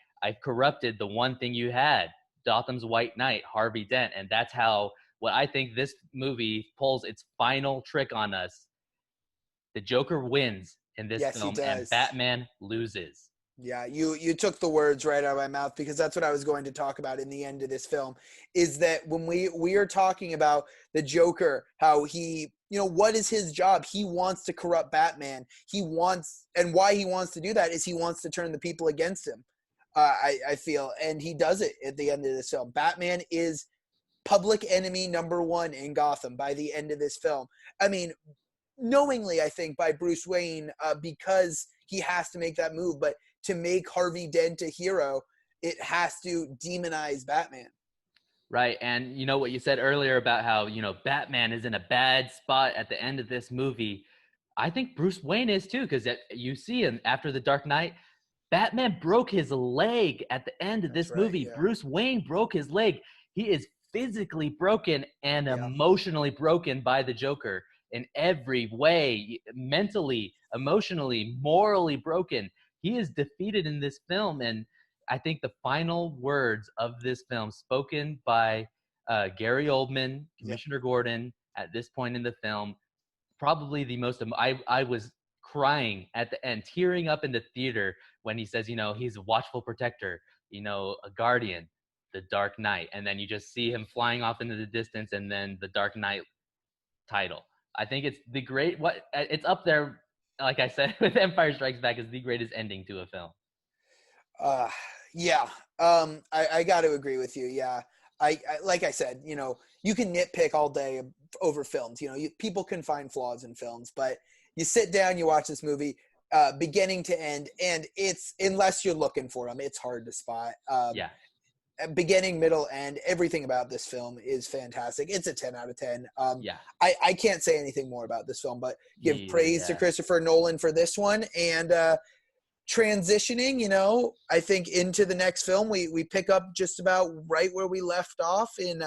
corrupted the one thing you had, Gotham's White Knight, Harvey Dent. And that's how, what I think this movie pulls its final trick on us. The Joker wins in this film, and Batman loses. Yeah, you took the words right out of my mouth, because that's what I was going to talk about in the end of this film, is that when we are talking about the Joker, how he, what is his job? He wants to corrupt Batman. And why he wants to do that is he wants to turn the people against him. I feel, and he does it at the end of this film. Batman is public enemy number one in Gotham by the end of this film. I mean, knowingly, I think, by Bruce Wayne, because he has to make that move, but to make Harvey Dent a hero, it has to demonize Batman. Right. And what you said earlier about how, Batman is in a bad spot at the end of this movie. I think Bruce Wayne is too, because you see him after The Dark Knight. Batman broke his leg at the end of this movie. Yeah. Bruce Wayne broke his leg. He is physically broken and emotionally broken by the Joker in every way, mentally, emotionally, morally broken. He is defeated in this film, and I think the final words of this film, spoken by Gary Oldman, Commissioner Gordon, at this point in the film, probably the most. I was crying at the end, tearing up in the theater when he says, he's a watchful protector, a guardian, the Dark Knight, and then you just see him flying off into the distance, and then the Dark Knight title. I think it's it's up there. Like I said, with Empire Strikes Back, is the greatest ending to a film. Yeah. I got to agree with you. Yeah. I like I said, you can nitpick all day over films. People can find flaws in films, but you sit down, you watch this movie, beginning to end, and it's, unless you're looking for them, it's hard to spot. beginning, middle, end, everything about this film is fantastic. It's a 10 out of 10. Yeah, I can't say anything more about this film, but me give either. praise to Yeah. Christopher Nolan for this one. And transitioning, I think into the next film, we pick up just about right where we left off in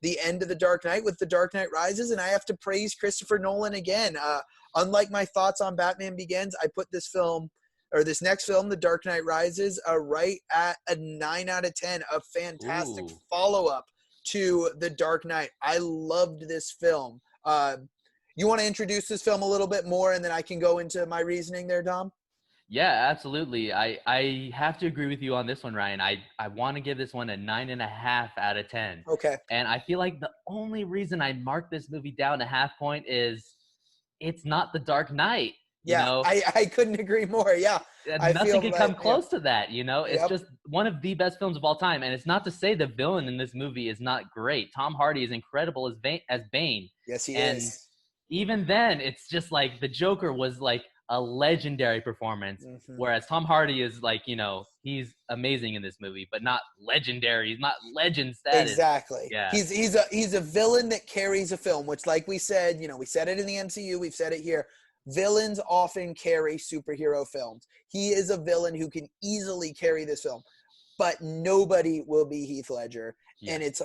the end of The Dark Knight with The Dark Knight Rises. And I have to praise Christopher Nolan again. Unlike my thoughts on Batman Begins, I put this next film, The Dark Knight Rises, right at a 9 out of 10, a fantastic Ooh. follow-up to The Dark Knight. I loved this film. You want to introduce this film a little bit more, and then I can go into my reasoning there, Dom? Yeah, absolutely. I have to agree with you on this one, Ryan. I want to give this one a 9.5 out of 10. Okay. And I feel like the only reason I marked this movie down a half point is it's not The Dark Knight. You Yeah, know, I couldn't agree more. Yeah, I nothing feel could like, come close to that. It's yep, just one of the best films of all time. And it's not to say the villain in this movie is not great. Tom Hardy is incredible as Bane. yes, he And is. even then, it's just like the Joker was like a legendary performance, Hmm. whereas Tom Hardy is like, he's amazing in this movie, but not legendary. He's not legend status. Exactly. Yeah. He's a villain that carries a film, which, like we said, we said it in the MCU, we've said it here. Villains often carry superhero films. He is a villain who can easily carry this film, but nobody will be Heath Ledger. Yeah. And it's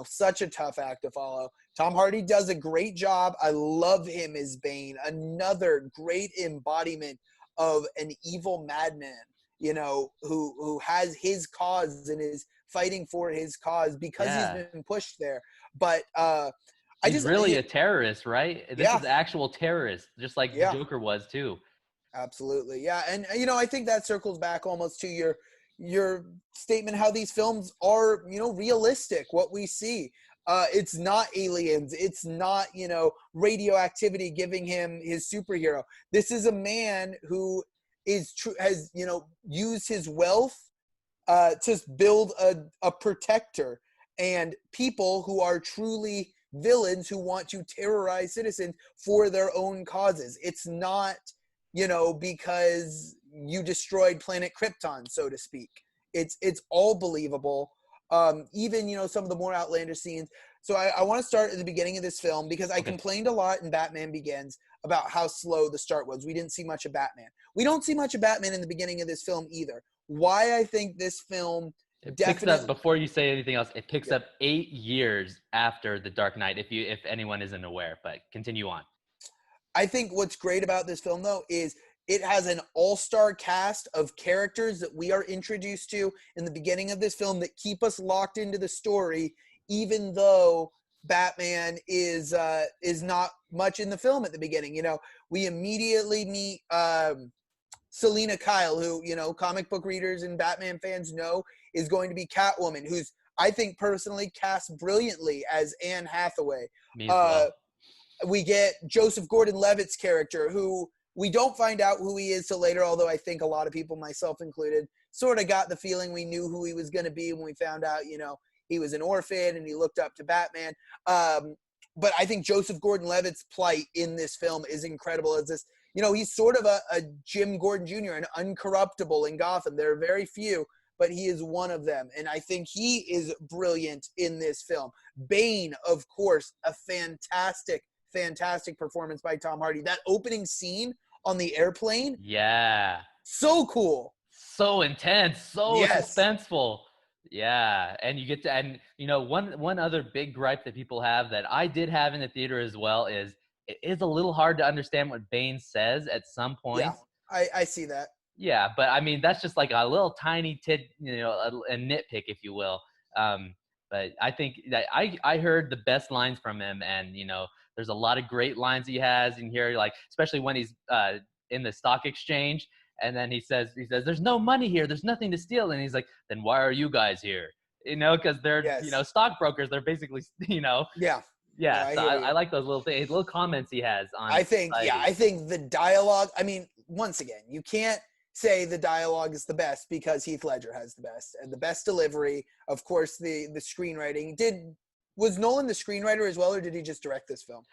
such a tough act to follow. Tom Hardy does a great job. I love him as Bane. Another great embodiment of an evil madman, who has his cause and is fighting for his cause because he's Yeah. been pushed there. But He's really a terrorist, right? This yeah, is actual terrorist, just like the yeah. Joker was too. Absolutely. Yeah. And I think that circles back almost to your statement how these films are, realistic, what we see. It's not aliens, it's not, radioactivity giving him his superhero. This is a man who has, used his wealth to build a protector, and people who are truly villains who want to terrorize citizens for their own causes. It's not because you destroyed planet Krypton, so to speak. It's all believable. Even some of the more outlandish scenes. So I want to start at the beginning of this film because I Okay. complained a lot in Batman Begins about how slow the start was. We didn't see much of Batman. We don't see much of Batman in the beginning of this film either. Why I think this film It picks up, definitely. before you say anything else, it picks Yeah. up 8 years after The Dark Knight, if anyone isn't aware, but continue on. I think what's great about this film, though, is it has an all-star cast of characters that we are introduced to in the beginning of this film that keep us locked into the story, even though Batman is not much in the film at the beginning. We immediately meet Selena Kyle, who comic book readers and Batman fans know is going to be Catwoman, who's, I think, personally cast brilliantly as Anne Hathaway. Me as well. We get Joseph Gordon-Levitt's character, who we don't find out who he is till later, although I think a lot of people, myself included, sort of got the feeling we knew who he was going to be when we found out, he was an orphan and he looked up to Batman. But I think Joseph Gordon-Levitt's plight in this film is incredible as this, he's sort of a Jim Gordon Jr., an uncorruptible in Gotham. There are very few, but he is one of them. And I think he is brilliant in this film. Bane, of course, a fantastic performance by Tom Hardy. That opening scene on the airplane, Yeah. so cool. So intense, so Yes. suspenseful. Yeah. And you get to, and one other big gripe that people have that I did have in the theater as well is it is a little hard to understand what Bane says at some Yeah, points. I see that. Yeah, but I mean that's just like a little tiny a nitpick, if you will. But I think that I heard the best lines from him, and there's a lot of great lines he has in here, like especially when he's in the stock exchange, and then he says, "There's no money here, there's nothing to steal," and he's like, "Then why are you guys here?" Because they're Yes. Stockbrokers. They're basically Yeah. yeah. No, So hear you. I like those little things, little comments he has on. I think society. the dialogue. I mean, once again, you can't say the dialogue is the best because Heath Ledger has the best and the best delivery. Of course, the screenwriting. Was Nolan the screenwriter as well, or did he just direct this film?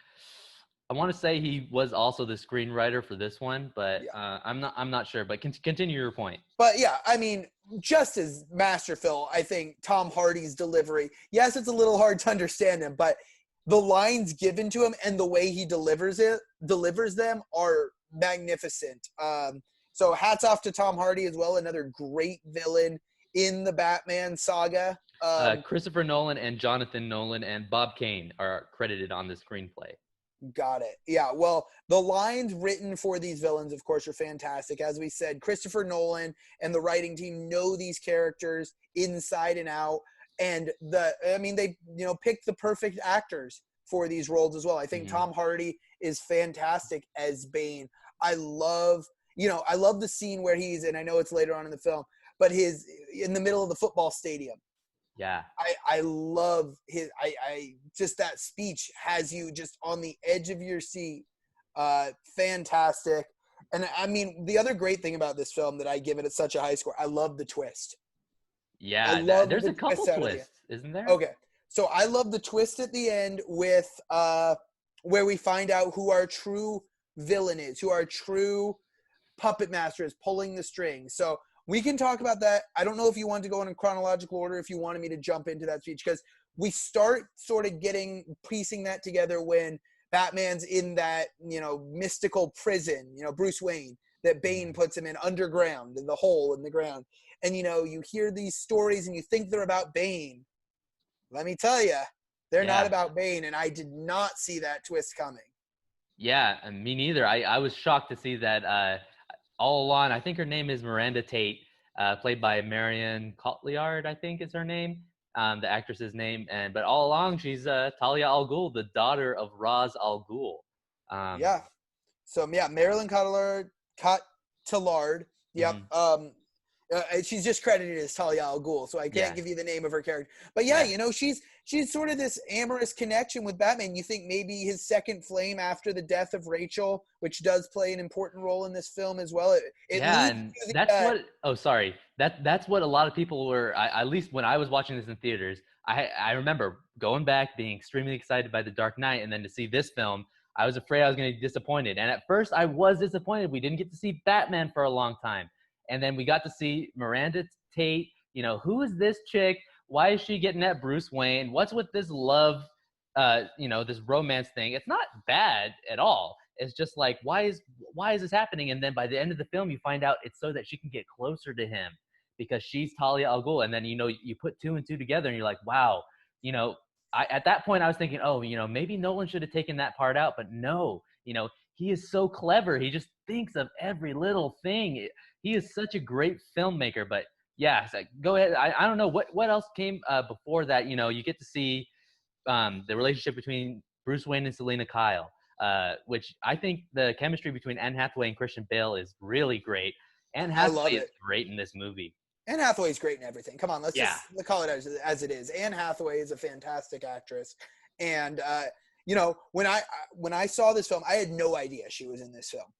I want to say he was also the screenwriter for this one, but Yeah. I'm not sure. But continue your point. But yeah, I mean, just as masterful, I think Tom Hardy's delivery. Yes, it's a little hard to understand him, but the lines given to him and the way he delivers them are magnificent. So hats off to Tom Hardy as well, another great villain in the Batman saga. Christopher Nolan and Jonathan Nolan and Bob Kane are credited on the screenplay. Got it. Yeah. Well, the lines written for these villains, of course, are fantastic. As we said, Christopher Nolan and the writing team know these characters inside and out. And they, picked the perfect actors for these roles as well. I think Mm-hmm. Tom Hardy is fantastic as Bane. I love the scene where and I know it's later on in the film, but he's in the middle of the football stadium. Yeah. I love I just that speech has you just on the edge of your seat. Fantastic. And I mean, the other great thing about this film that I give it such a high score, I love the twist. I Yeah, love there's the a couple twist out of the end. twists, isn't there? Okay. So I love the twist at the end with where we find out who our true villain is, who our true puppet master is pulling the strings. So we can talk about that. I don't know if you want to go in chronological order, if you wanted me to jump into that speech, because we start sort of piecing that together when Batman's in that, mystical prison, Bruce Wayne, that Bane puts him in underground, in the hole in the ground. And, you hear these stories and you think they're about Bane. Let me tell you, they're not Yeah. about Bane. And I did not see that twist coming. Yeah, me neither. I was shocked to see that all along. I think her name is Miranda Tate, played by Marion Cotillard, I think is her name, the actress's name. But all along, she's Talia al Ghul, the daughter of Ra's al Ghul. Yeah. So, yeah, Marilyn Cotillard. Yep. Mhm. She's just credited as Talia al Ghul, so I can't Yeah, give you the name of her character. But yeah, yeah, she's sort of this amorous connection with Batman. You think maybe his second flame after the death of Rachel, which does play an important role in this film as well. It yeah, leads and to that's what. Oh, sorry. That's what a lot of people were. At least when I was watching this in theaters, I remember going back, being extremely excited by The Dark Knight, and then to see this film, I was afraid I was going to be disappointed. And at first, I was disappointed. We didn't get to see Batman for a long time. And then we got to see Miranda Tate. Who is this chick? Why is she getting at Bruce Wayne? What's with this love, this romance thing? It's not bad at all. It's just like, why is this happening? And then by the end of the film, you find out it's so that she can get closer to him because she's Talia al Ghul. And then, you put two and two together and you're like, wow, you know, at that point I was thinking, oh, maybe Nolan should have taken that part out, but no, he is so clever. He just thinks of every little thing. He is such a great filmmaker. But yeah, so go ahead. I don't know what else came before that. You get to see the relationship between Bruce Wayne and Selena Kyle, which I think the chemistry between Anne Hathaway and Christian Bale is really great. Anne I Hathaway love is it. great in this movie. Anne Hathaway's great in everything. Come on, let's Yeah. just call it as it is. Anne Hathaway is a fantastic actress, and when I saw this film, I had no idea she was in this film,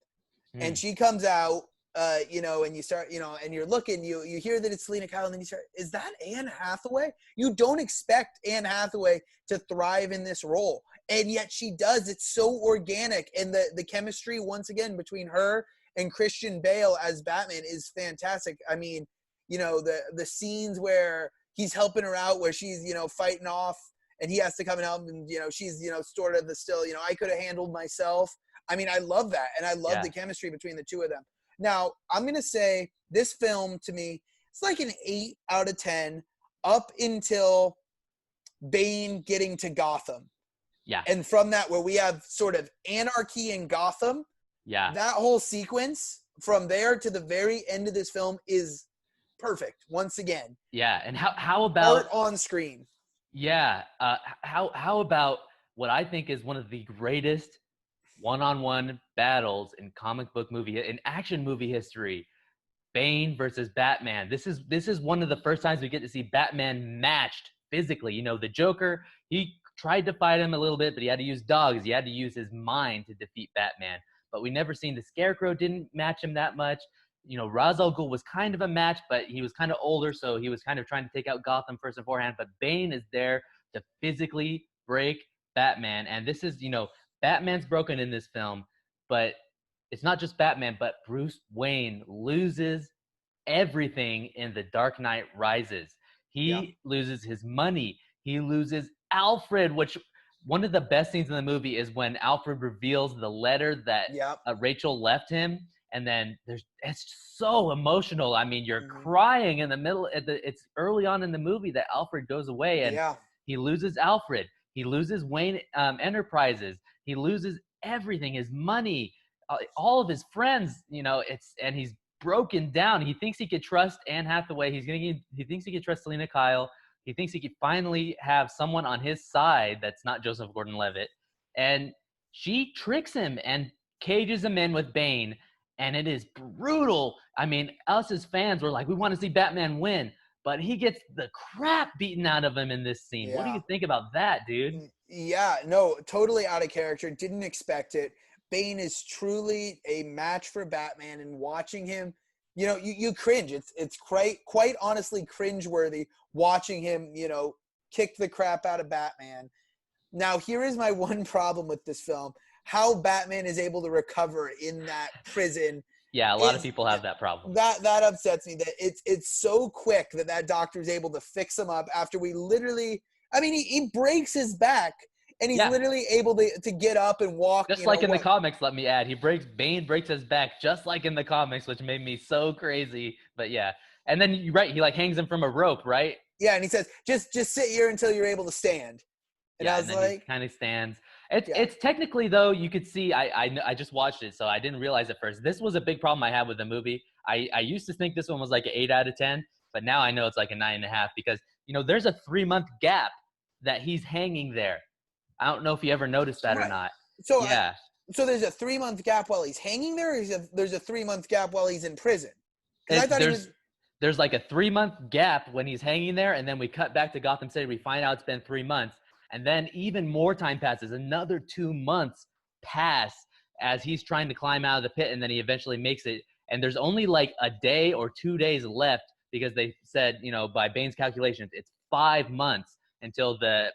and Hmm. she comes out, and you start, and you're looking, you hear that it's Selena Kyle, and then you start, is that Anne Hathaway? You don't expect Anne Hathaway to thrive in this role, and yet she does. It's so organic, and the chemistry once again between her and Christian Bale as Batman is fantastic. I mean, the scenes where he's helping her out, where she's fighting off, and he has to come and help, and she's sort of I could have handled myself. I mean, I love that, and I love Yeah. the chemistry between the two of them. Now, I'm gonna say this film to me, it's like an 8 out of 10 up until Bane getting to Gotham, Yeah. and from that, where we have sort of anarchy in Gotham, Yeah. that whole sequence from there to the very end of this film is perfect. Once again, Yeah. And how art about on screen. yeah? How about what I think is one of the greatest one-on-one battles in comic book movie in action movie history? Bane versus Batman. This is one of the first times we get to see Batman matched physically. The Joker, he tried to fight him a little bit, but he had to use dogs. He had to use his mind to defeat Batman. But we never seen the Scarecrow didn't match him that much. Ra's al Ghul was kind of a match, but he was kind of older, so he was kind of trying to take out Gotham first and forehand. But Bane is there to physically break Batman, and this is Batman's broken in this film, but it's not just Batman, but Bruce Wayne loses everything in The Dark Knight Rises. Yeah. He loses his money. He loses Alfred, which one of the best scenes in the movie is when Alfred reveals the letter that Yep. Rachel left him. And then it's so emotional. I mean, you're Hmm. crying in the middle. It's early on in the movie that Alfred goes away and Yeah. he loses Alfred. He loses Wayne Enterprises. He loses everything, his money, all of his friends. And he's broken down. He thinks he could trust Anne Hathaway. He thinks he could trust Selena Kyle. He thinks he could finally have someone on his side that's not Joseph Gordon-Levitt. And she tricks him and cages him in with Bane. And it is brutal. I mean, us as fans were like, we want to see Batman win, but he gets the crap beaten out of him in this scene. What do Yeah. you think about that, dude? Yeah, no, totally out of character. Didn't expect it. Bane is truly a match for Batman, and watching him, you cringe. It's quite honestly cringeworthy watching him, kick the crap out of Batman. Now, here is my one problem with this film: how Batman is able to recover in that prison. Yeah, a lot of Is people have that problem. that upsets me. That it's so quick that doctor is able to fix him up after we literally. I mean, he breaks his back, and he's Yeah, literally able to get up and walk. just like in the comics, let me add. Bane breaks his back just like in the comics, which made me so crazy. But yeah. And then you're right, he like hangs him from a rope, right? Yeah, and he says, just sit here until you're able to stand. And Yeah, I and was then he like, kind of stands. It's yeah, it's technically though, you could see I just watched it, so I didn't realize at first. This was a big problem I had with the movie. I used to think this one was like an 8 out of 10, but now I know it's like a 9.5 because there's a 3 month gap that he's hanging there. I don't know if you ever noticed that or right. not. So Yeah. so there's a 3 month gap while he's hanging there, or there's a 3 month gap while he's in prison? Because I It, thought he was. there's like a 3 month gap when he's hanging there, and then we cut back to Gotham City. We find out it's been 3 months, and then even more time passes. Another 2 months pass as he's trying to climb out of the pit, and then he eventually makes it. And there's only like a day or 2 days left because they said, by Bane's calculations, it's 5 months until the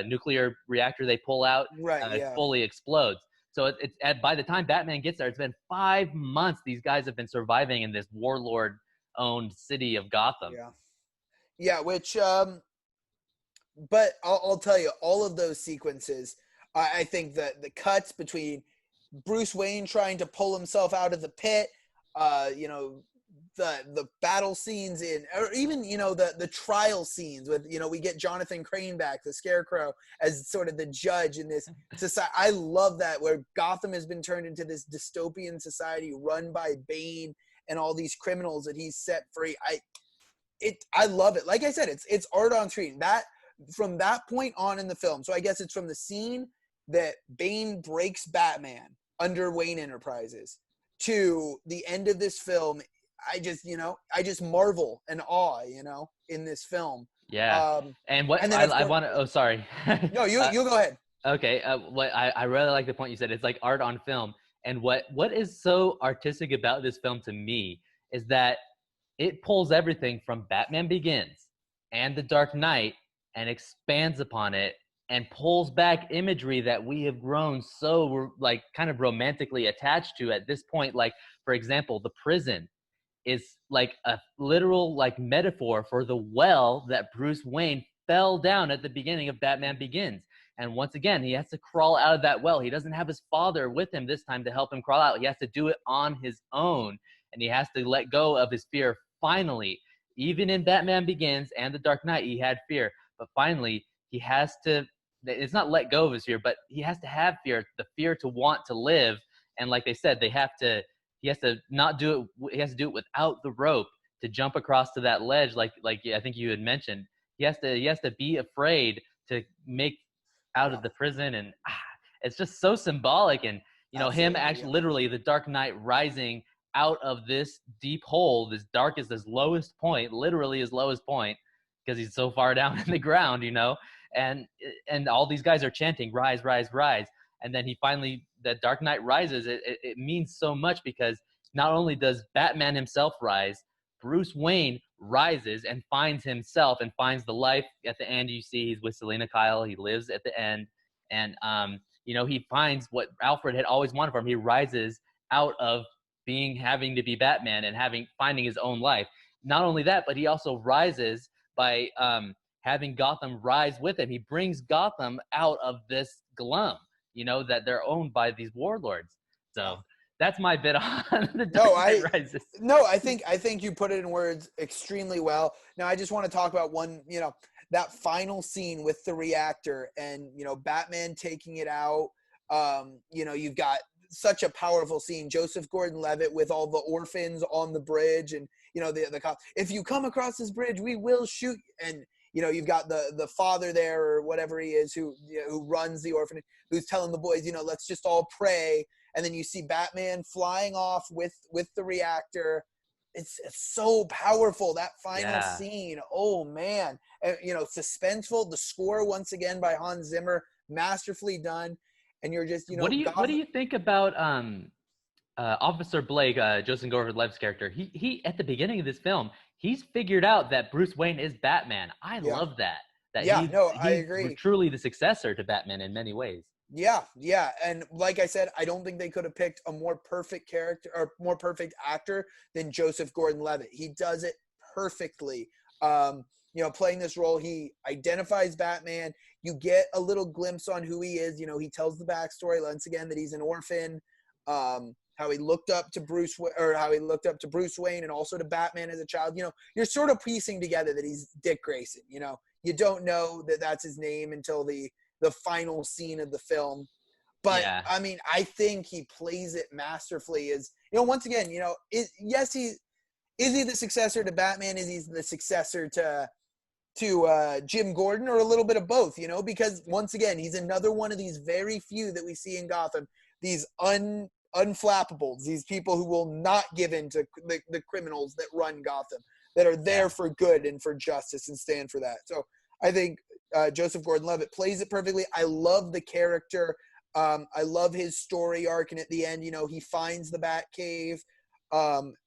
nuclear reactor they pull out Right, yeah. fully explodes. So it's by the time Batman gets there, it's been 5 months. These guys have been surviving in this warlord-owned city of Gotham. Yeah. Yeah, which but I'll tell you, all of those sequences, I think that the cuts between Bruce Wayne trying to pull himself out of the pit, the battle scenes or even the trial scenes with we get Jonathan Crane back, the Scarecrow, as sort of the judge in this society. I love that, where Gotham has been turned into this dystopian society run by Bane and all these criminals that he's set free. I love it. Like I said, it's art on screen. That from that point on in the film. So I guess it's from the scene that Bane breaks Batman under Wayne Enterprises to the end of this film. I just marvel and awe, in this film. Yeah. And what And then I want to, oh, sorry. no, you go ahead. Okay. What I really like the point you said. It's like art on film. And what is so artistic about this film to me is that it pulls everything from Batman Begins and The Dark Knight and expands upon it and pulls back imagery that we have grown so like kind of romantically attached to at this point. Like, for example, the prison is like a literal like metaphor for the well that Bruce Wayne fell down at the beginning of Batman Begins. And once again, he has to crawl out of that well. He doesn't have his father with him this time to help him crawl out. He has to do it on his own, and he has to let go of his fear finally. Even in Batman Begins and The Dark Knight, he had fear, but finally he has to, it's not let go of his fear, but he has to have fear, the fear to want to live. And like they said, he has to not do it. He has to do it without the rope to jump across to that ledge. Like I think you had mentioned, he has to be afraid to make out of the prison. And it's just so symbolic. And, him Absolutely, actually yeah. literally the Dark Knight rising out of this deep hole, this darkest, this lowest point, literally his lowest point, because he's so far down in the ground, and all these guys are chanting, rise, rise, rise. And then he finally, the Dark Knight rises. It means so much because not only does Batman himself rise, Bruce Wayne rises and finds himself and finds the life at the end. You see he's with Selena Kyle. He lives at the end. And he finds what Alfred had always wanted from him. He rises out of having to be Batman and finding his own life. Not only that, but he also rises by having Gotham rise with him. He brings Gotham out of this glum, that they're owned by these warlords. So that's my bit on the Dark Knight Rises. I think you put it in words extremely well. Now I just want to talk about one, that final scene with the reactor and, Batman taking it out. You've got such a powerful scene. Joseph Gordon-Levitt with all the orphans on the bridge, and the cop. If you come across this bridge, we will shoot. And you've got the father there or whatever he is who runs the orphanage, who's telling the boys, let's just all pray. And then you see Batman flying off with the reactor. It's so powerful, that final scene. Oh man, and, suspenseful. The score once again by Hans Zimmer, masterfully done. And you're just, what do you think about Officer Blake, Joseph Gordon-Levitt's character? He at the beginning of this film, he's figured out that Bruce Wayne is Batman. I love that. I agree. Truly the successor to Batman in many ways. Yeah. And like I said, I don't think they could have picked a more perfect character or more perfect actor than Joseph Gordon-Levitt. He does it perfectly. Playing this role, he identifies Batman. You get a little glimpse on who he is. He tells the backstory once again that he's an orphan. How he looked up to Bruce Wayne and also to Batman as a child. You're sort of piecing together that he's Dick Grayson. You don't know that that's his name until the final scene of the film. But I mean, I think he plays it masterfully. Once again, is he the successor to Batman? Is he the successor to Jim Gordon, or a little bit of both? Because once again, he's another one of these very few that we see in Gotham, these unflappables, these people who will not give in to the criminals that run Gotham, that are there for good and for justice and stand for that. So I think Joseph Gordon-Levitt plays it perfectly. I love the character. I love his story arc, and at the end, he finds the Batcave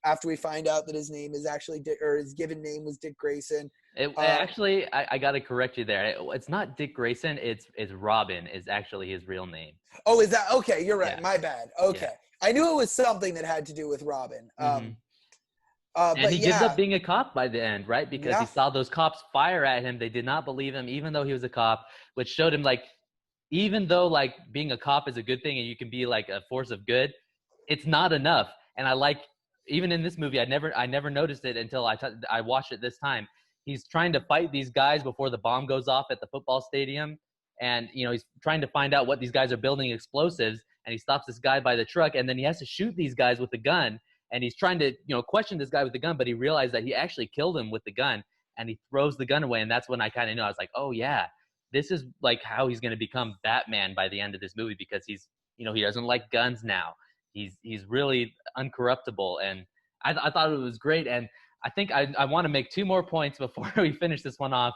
after we find out that his name is actually his given name was Dick Grayson. Actually, I got to correct you there. It's not Dick Grayson. It's Robin is actually his real name. Oh, is that okay? You're right. Yeah. My bad. Okay, yeah. I knew it was something that had to do with Robin. And he gives up being a cop by the end, right? Because he saw those cops fire at him. They did not believe him, even though he was a cop, which showed him even though being a cop is a good thing and you can be a force of good, it's not enough. And even in this movie, I never noticed it until I watched it this time. He's trying to fight these guys before the bomb goes off at the football stadium. And, he's trying to find out what these guys are building explosives. And he stops this guy by the truck, and then he has to shoot these guys with a gun. And he's trying to, question this guy with the gun, but he realized that he actually killed him with the gun, and he throws the gun away. And that's when I kind of knew. I was like, oh yeah, this is how he's going to become Batman by the end of this movie, because he's, he doesn't like guns now. He's really uncorruptible. And I thought it was great. And I think I want to make two more points before we finish this one off.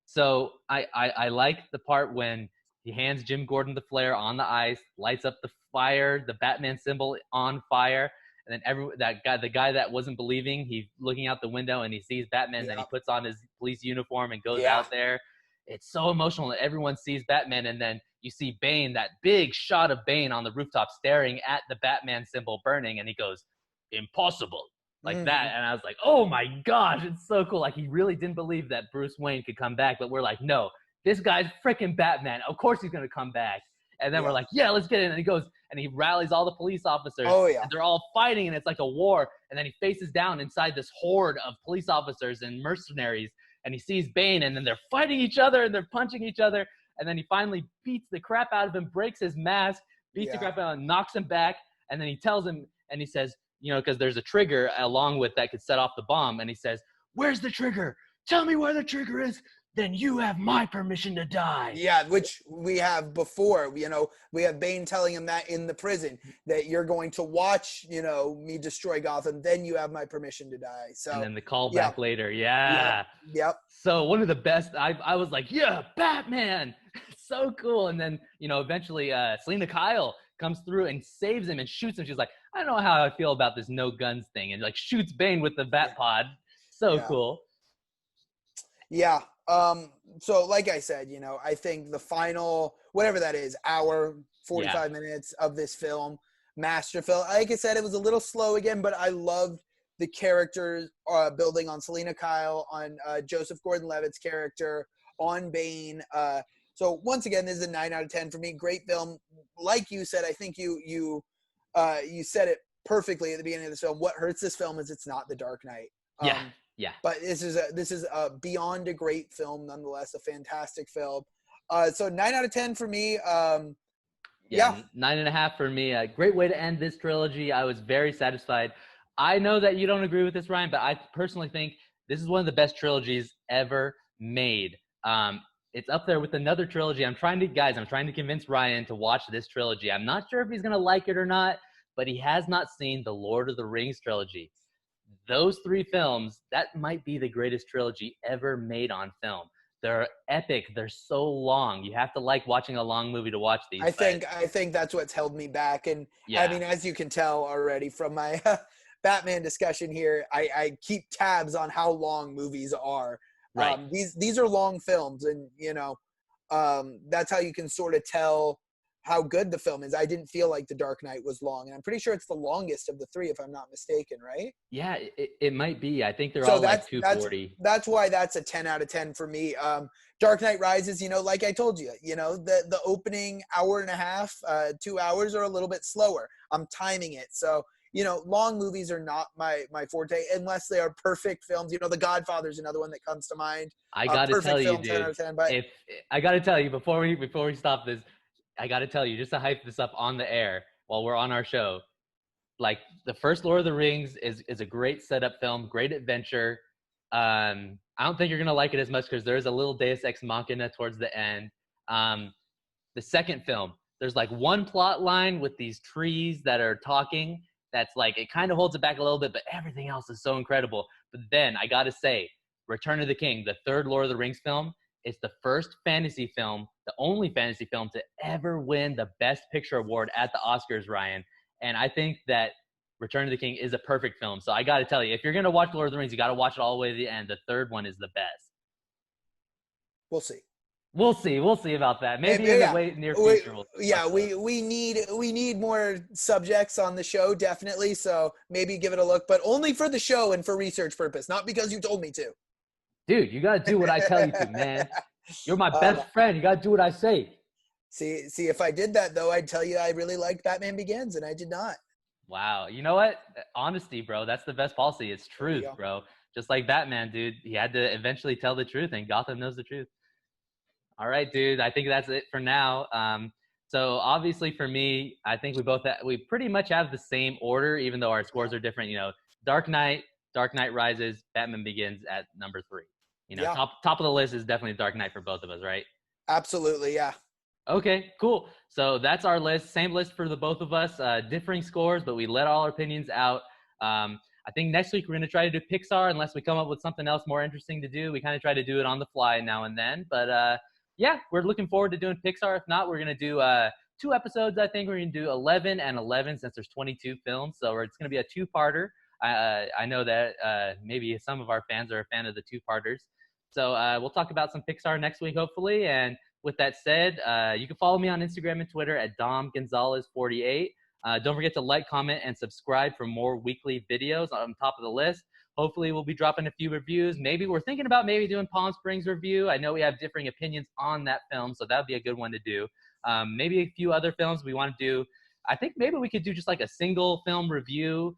So I like the part when he hands Jim Gordon the flare on the ice, lights up the fire, the Batman symbol on fire. And then the guy that wasn't believing, he's looking out the window and he sees Batman, and he puts on his police uniform and goes out there. It's so emotional that everyone sees Batman. And then you see Bane, that big shot of Bane on the rooftop staring at the Batman symbol burning. And he goes, impossible. That. And I was like, oh my gosh, it's so cool. He really didn't believe that Bruce Wayne could come back, but we're like, no, this guy's freaking Batman. Of course he's going to come back. And then we're like, yeah, let's get in. And he goes and he rallies all the police officers. Oh yeah. And they're all fighting, and it's like a war. And then he faces down inside this horde of police officers and mercenaries, and he sees Bane, and then they're fighting each other and they're punching each other. And then he finally beats the crap out of him, breaks his mask, beats the crap out of him, knocks him back. And then he tells him, and he says, because there's a trigger along with that could set off the bomb. And he says, where's the trigger? Tell me where the trigger is. Then you have my permission to die. Yeah, which we have before. We have Bane telling him that in the prison, that you're going to watch, me destroy Gotham. Then you have my permission to die. So and then the callback later. Yeah. Yep. So one of the best, I was like, yeah, Batman. So cool. And then, eventually Selena Kyle comes through and saves him and shoots him. She's like, I don't know how I feel about this no guns thing. And shoots Bane with the bat pod. So cool. Yeah. So like I said, I think the final whatever that is, hour, Yeah. 45 minutes of this film. Master film. Like I said, it was a little slow again, but I loved the characters building on Selena Kyle, on Joseph Gordon-Levitt's character, on Bane. So once again, this is a 9 out of 10 for me. Great film. Like you said, I think you said it perfectly at the beginning of this film. What hurts this film is it's not The Dark Knight. Yeah. Yeah. But this is beyond a great film, nonetheless, a fantastic film. So 9 out of 10 for me. Yeah. 9.5 for me. A great way to end this trilogy. I was very satisfied. I know that you don't agree with this, Ryan, but I personally think this is one of the best trilogies ever made. It's up there with another trilogy. I'm trying to convince Ryan to watch this trilogy. I'm not sure if he's going to like it or not, but he has not seen the Lord of the Rings trilogy. Those 3 films, that might be the greatest trilogy ever made on film. They're epic. They're so long. You have to like watching a long movie to watch these. I think that's what's held me back. And yeah. I mean, as you can tell already from my Batman discussion here, I keep tabs on how long movies are. Right. These are long films, and that's how you can sort of tell how good the film is. I didn't feel like The Dark Knight was long, and I'm pretty sure it's the longest of the 3, if I'm not mistaken, right? Yeah, it might be. I think they're all like 240. That's why that's a 10 out of 10 for me. Dark Knight Rises, like I told you, the opening hour and a half, 2 hours are a little bit slower. I'm timing it. So, long movies are not my forte unless they are perfect films. The Godfather's another one that comes to mind. I got to tell you, film, dude. 10 out of 10, but I got to tell you before we stop this, I got to tell you, just to hype this up on the air while we're on our show, like the first Lord of the Rings is a great setup film, great adventure. I don't think you're going to like it as much because there's a little Deus Ex Machina towards the end. The second film, there's like one plot line with these trees that are talking. That's like, it kind of holds it back a little bit, but everything else is so incredible. But then I got to say, Return of the King, the third Lord of the Rings film, it's the first fantasy film, the only fantasy film to ever win the Best Picture award at the Oscars, Ryan. And I think that Return of the King is a perfect film. So I got to tell you, if you're going to watch Lord of the Rings, you got to watch it all the way to the end. The third one is the best. We'll see. We'll see about that. Maybe in the near future. We need more subjects on the show, definitely. So maybe give it a look, but only for the show and for research purpose, not because you told me to. Dude, you got to do what I tell you to, man. You're my best friend. You got to do what I say. See, if I did that, though, I'd tell you I really liked Batman Begins, and I did not. Wow. You know what? Honesty, bro. That's the best policy. It's truth, bro. Just like Batman, dude. He had to eventually tell the truth, and Gotham knows the truth. All right, dude. I think that's it for now. So obviously for me, I think we pretty much have the same order, even though our scores are different. Dark Knight Rises, Batman Begins at number 3. Top of the list is definitely Dark Knight for both of us, right? Absolutely, yeah. Okay, cool. So that's our list. Same list for the both of us. Differing scores, but we let all our opinions out. I think next week we're going to try to do Pixar unless we come up with something else more interesting to do. We kind of try to do it on the fly now and then. But yeah, we're looking forward to doing Pixar. If not, we're going to do 2 episodes. I think we're going to do 11 and 11 since there's 22 films. So it's going to be a 2-parter. I know that maybe some of our fans are a fan of the 2-parters. So we'll talk about some Pixar next week, hopefully. And with that said, you can follow me on Instagram and Twitter at DomGonzalez48. Don't forget to like, comment, and subscribe for more weekly videos on top of the list. Hopefully, we'll be dropping a few reviews. Maybe we're thinking about doing Palm Springs review. I know we have differing opinions on that film, so that would be a good one to do. Maybe a few other films we want to do. I think maybe we could do just like a single film review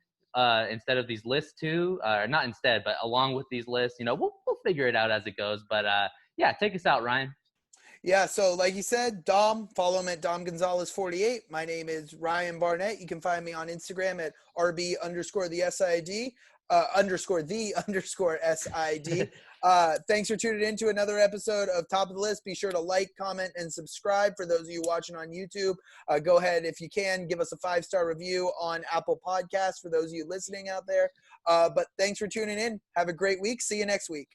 instead of these lists too. Not instead, but along with these lists. We'll figure it out as it goes. But yeah, take us out, Ryan. Yeah, so like you said, Dom, follow him at DomGonzalez48. My name is Ryan Barnett. You can find me on Instagram at RB_the SID. Thanks for tuning in to another episode of Top of the List. Be sure to like, comment, and subscribe. For those of you watching on YouTube, go ahead, if you can, give us a 5-star review on Apple Podcasts for those of you listening out there. But thanks for tuning in. Have a great week. See you next week.